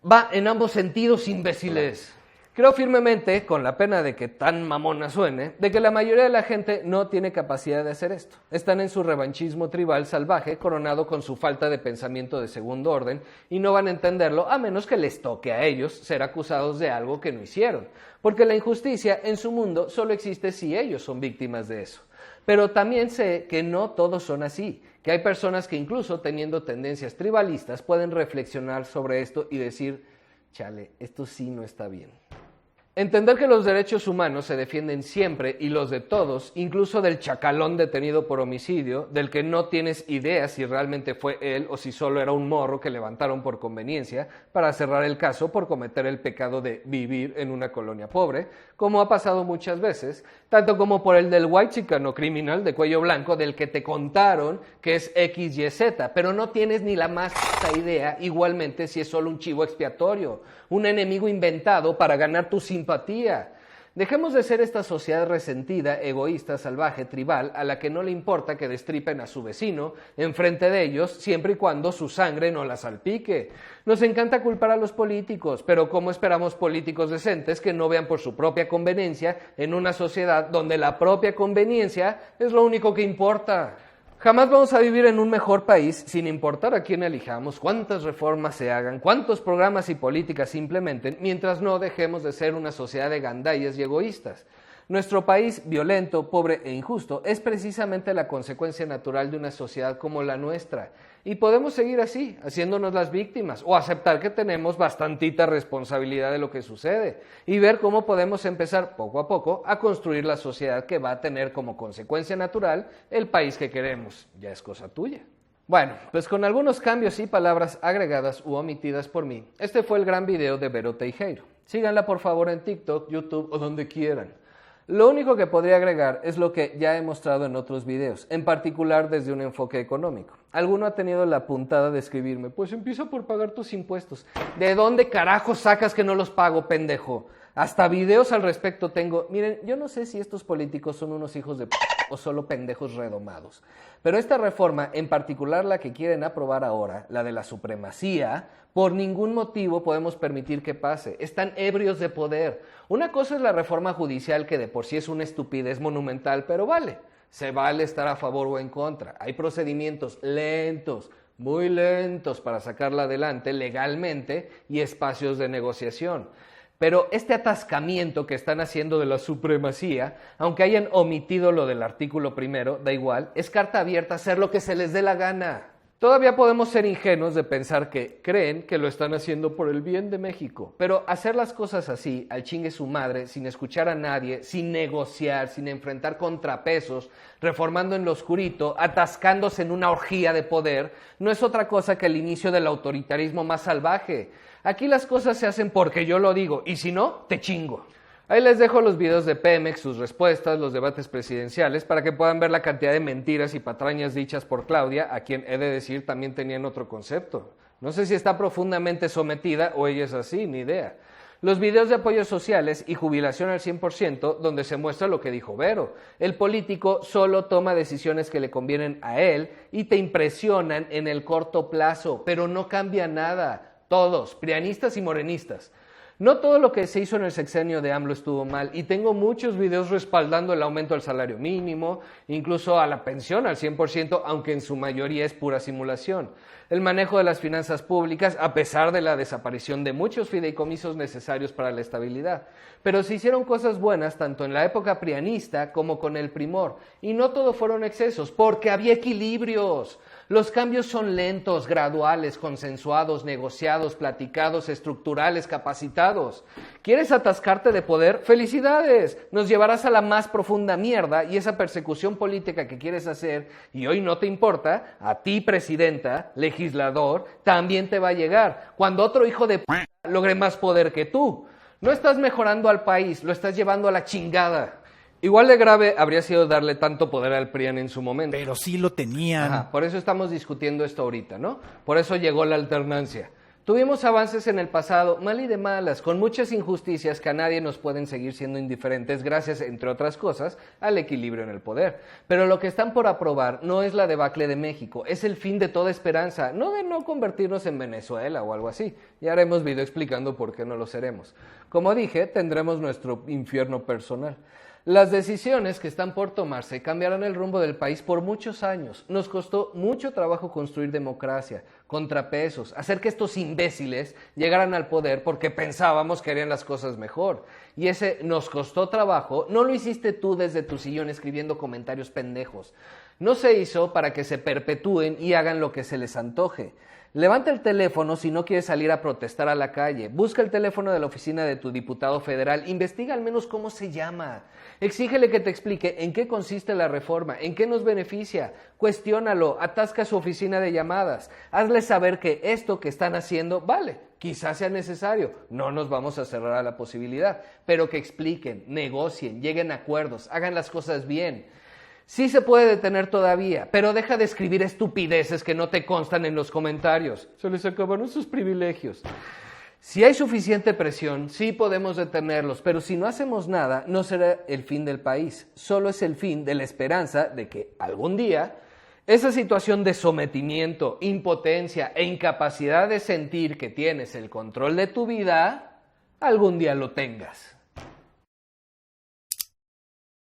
va en ambos sentidos, imbéciles. Creo firmemente, con la pena de que tan mamona suene, de que la mayoría de la gente no tiene capacidad de hacer esto. Están en su revanchismo tribal salvaje, coronado con su falta de pensamiento de segundo orden, y no van a entenderlo a menos que les toque a ellos ser acusados de algo que no hicieron. Porque la injusticia en su mundo solo existe si ellos son víctimas de eso. Pero también sé que no todos son así, que hay personas que incluso teniendo tendencias tribalistas pueden reflexionar sobre esto y decir, chale, esto sí no está bien. Entender que los derechos humanos se defienden siempre y los de todos, incluso del chacalón detenido por homicidio, del que no tienes idea si realmente fue él o si solo era un morro que levantaron por conveniencia para cerrar el caso por cometer el pecado de vivir en una colonia pobre, como ha pasado muchas veces, tanto como por el del white chicano criminal de cuello blanco del que te contaron que es XYZ, pero no tienes ni la más idea igualmente si es solo un chivo expiatorio, un enemigo inventado para ganar tu simpatía. Dejemos de ser esta sociedad resentida, egoísta, salvaje, tribal, a la que no le importa que destripen a su vecino enfrente de ellos, siempre y cuando su sangre no la salpique. Nos encanta culpar a los políticos, pero ¿cómo esperamos políticos decentes que no vean por su propia conveniencia en una sociedad donde la propia conveniencia es lo único que importa? Jamás vamos a vivir en un mejor país sin importar a quién elijamos, cuántas reformas se hagan, cuántos programas y políticas se implementen, mientras no dejemos de ser una sociedad de gandallas y egoístas. Nuestro país, violento, pobre e injusto, es precisamente la consecuencia natural de una sociedad como la nuestra. Y podemos seguir así, haciéndonos las víctimas, o aceptar que tenemos bastantita responsabilidad de lo que sucede, y ver cómo podemos empezar poco a poco a construir la sociedad que va a tener como consecuencia natural el país que queremos. Ya es cosa tuya. Bueno, pues con algunos cambios y palabras agregadas u omitidas por mí, este fue el gran video de Vero Teijeiro. Síganla por favor en TikTok, YouTube o donde quieran. Lo único que podría agregar es lo que ya he mostrado en otros videos, en particular desde un enfoque económico. Alguno ha tenido la puntada de escribirme, pues empieza por pagar tus impuestos. ¿De dónde carajo sacas que no los pago, pendejo? Hasta videos al respecto tengo. Miren, yo no sé si estos políticos son unos hijos de p*** o solo pendejos redomados. Pero esta reforma, en particular la que quieren aprobar ahora, la de la supremacía, por ningún motivo podemos permitir que pase. Están ebrios de poder. Una cosa es la reforma judicial, que de por sí es una estupidez monumental, pero vale. Se vale estar a favor o en contra. Hay procedimientos lentos, muy lentos para sacarla adelante legalmente y espacios de negociación. Pero este atascamiento que están haciendo de la supremacía, aunque hayan omitido lo del artículo primero, da igual, es carta abierta a hacer lo que se les dé la gana. Todavía podemos ser ingenuos de pensar que creen que lo están haciendo por el bien de México, pero hacer las cosas así, al chingue su madre, sin escuchar a nadie, sin negociar, sin enfrentar contrapesos, reformando en lo oscurito, atascándose en una orgía de poder, no es otra cosa que el inicio del autoritarismo más salvaje. Aquí las cosas se hacen porque yo lo digo, y si no, te chingo. Ahí les dejo los videos de Pemex, sus respuestas, los debates presidenciales, para que puedan ver la cantidad de mentiras y patrañas dichas por Claudia, a quien he de decir también tenían otro concepto. No sé si está profundamente sometida o ella es así, ni idea. Los videos de apoyos sociales y jubilación al 100%, donde se muestra lo que dijo Vero. El político solo toma decisiones que le convienen a él y te impresionan en el corto plazo, pero no cambia nada. Todos, prianistas y morenistas. No todo lo que se hizo en el sexenio de AMLO estuvo mal y tengo muchos videos respaldando el aumento del salario mínimo, incluso a la pensión al 100%, aunque en su mayoría es pura simulación. El manejo de las finanzas públicas, a pesar de la desaparición de muchos fideicomisos necesarios para la estabilidad. Pero se hicieron cosas buenas tanto en la época prianista como con el primor. Y no todo fueron excesos, porque había equilibrios. Los cambios son lentos, graduales, consensuados, negociados, platicados, estructurales, capacitados. ¿Quieres atascarte de poder? ¡Felicidades! Nos llevarás a la más profunda mierda y esa persecución política que quieres hacer y hoy no te importa, a ti, presidenta, legislador, también te va a llegar. Cuando otro hijo de p*** logre más poder que tú. No estás mejorando al país, lo estás llevando a la chingada. Igual de grave habría sido darle tanto poder al PRIAN en su momento. Pero sí lo tenían. Ajá, por eso estamos discutiendo esto ahorita, ¿no? Por eso llegó la alternancia. Tuvimos avances en el pasado, mal y de malas, con muchas injusticias que a nadie nos pueden seguir siendo indiferentes gracias, entre otras cosas, al equilibrio en el poder. Pero lo que están por aprobar no es la debacle de México, es el fin de toda esperanza, no de no convertirnos en Venezuela o algo así. Ya haremos video explicando por qué no lo seremos. Como dije, tendremos nuestro infierno personal. Las decisiones que están por tomarse cambiarán el rumbo del país por muchos años. Nos costó mucho trabajo construir democracia, contrapesos, hacer que estos imbéciles llegaran al poder porque pensábamos que harían las cosas mejor. Y ese nos costó trabajo no lo hiciste tú desde tu sillón escribiendo comentarios pendejos. No se hizo para que se perpetúen y hagan lo que se les antoje. Levanta el teléfono si no quieres salir a protestar a la calle. Busca el teléfono de la oficina de tu diputado federal. Investiga al menos cómo se llama. Exígele que te explique en qué consiste la reforma, en qué nos beneficia. Cuestiónalo, atasca su oficina de llamadas. Hazle saber que esto que están haciendo vale. Quizás sea necesario. No nos vamos a cerrar a la posibilidad. Pero que expliquen, negocien, lleguen a acuerdos, hagan las cosas bien. Sí se puede detener todavía, pero deja de escribir estupideces que no te constan en los comentarios. Se les acabaron sus privilegios. Si hay suficiente presión, sí podemos detenerlos, pero si no hacemos nada, no será el fin del país. Solo es el fin de la esperanza de que algún día esa situación de sometimiento, impotencia e incapacidad de sentir que tienes el control de tu vida, algún día lo tengas.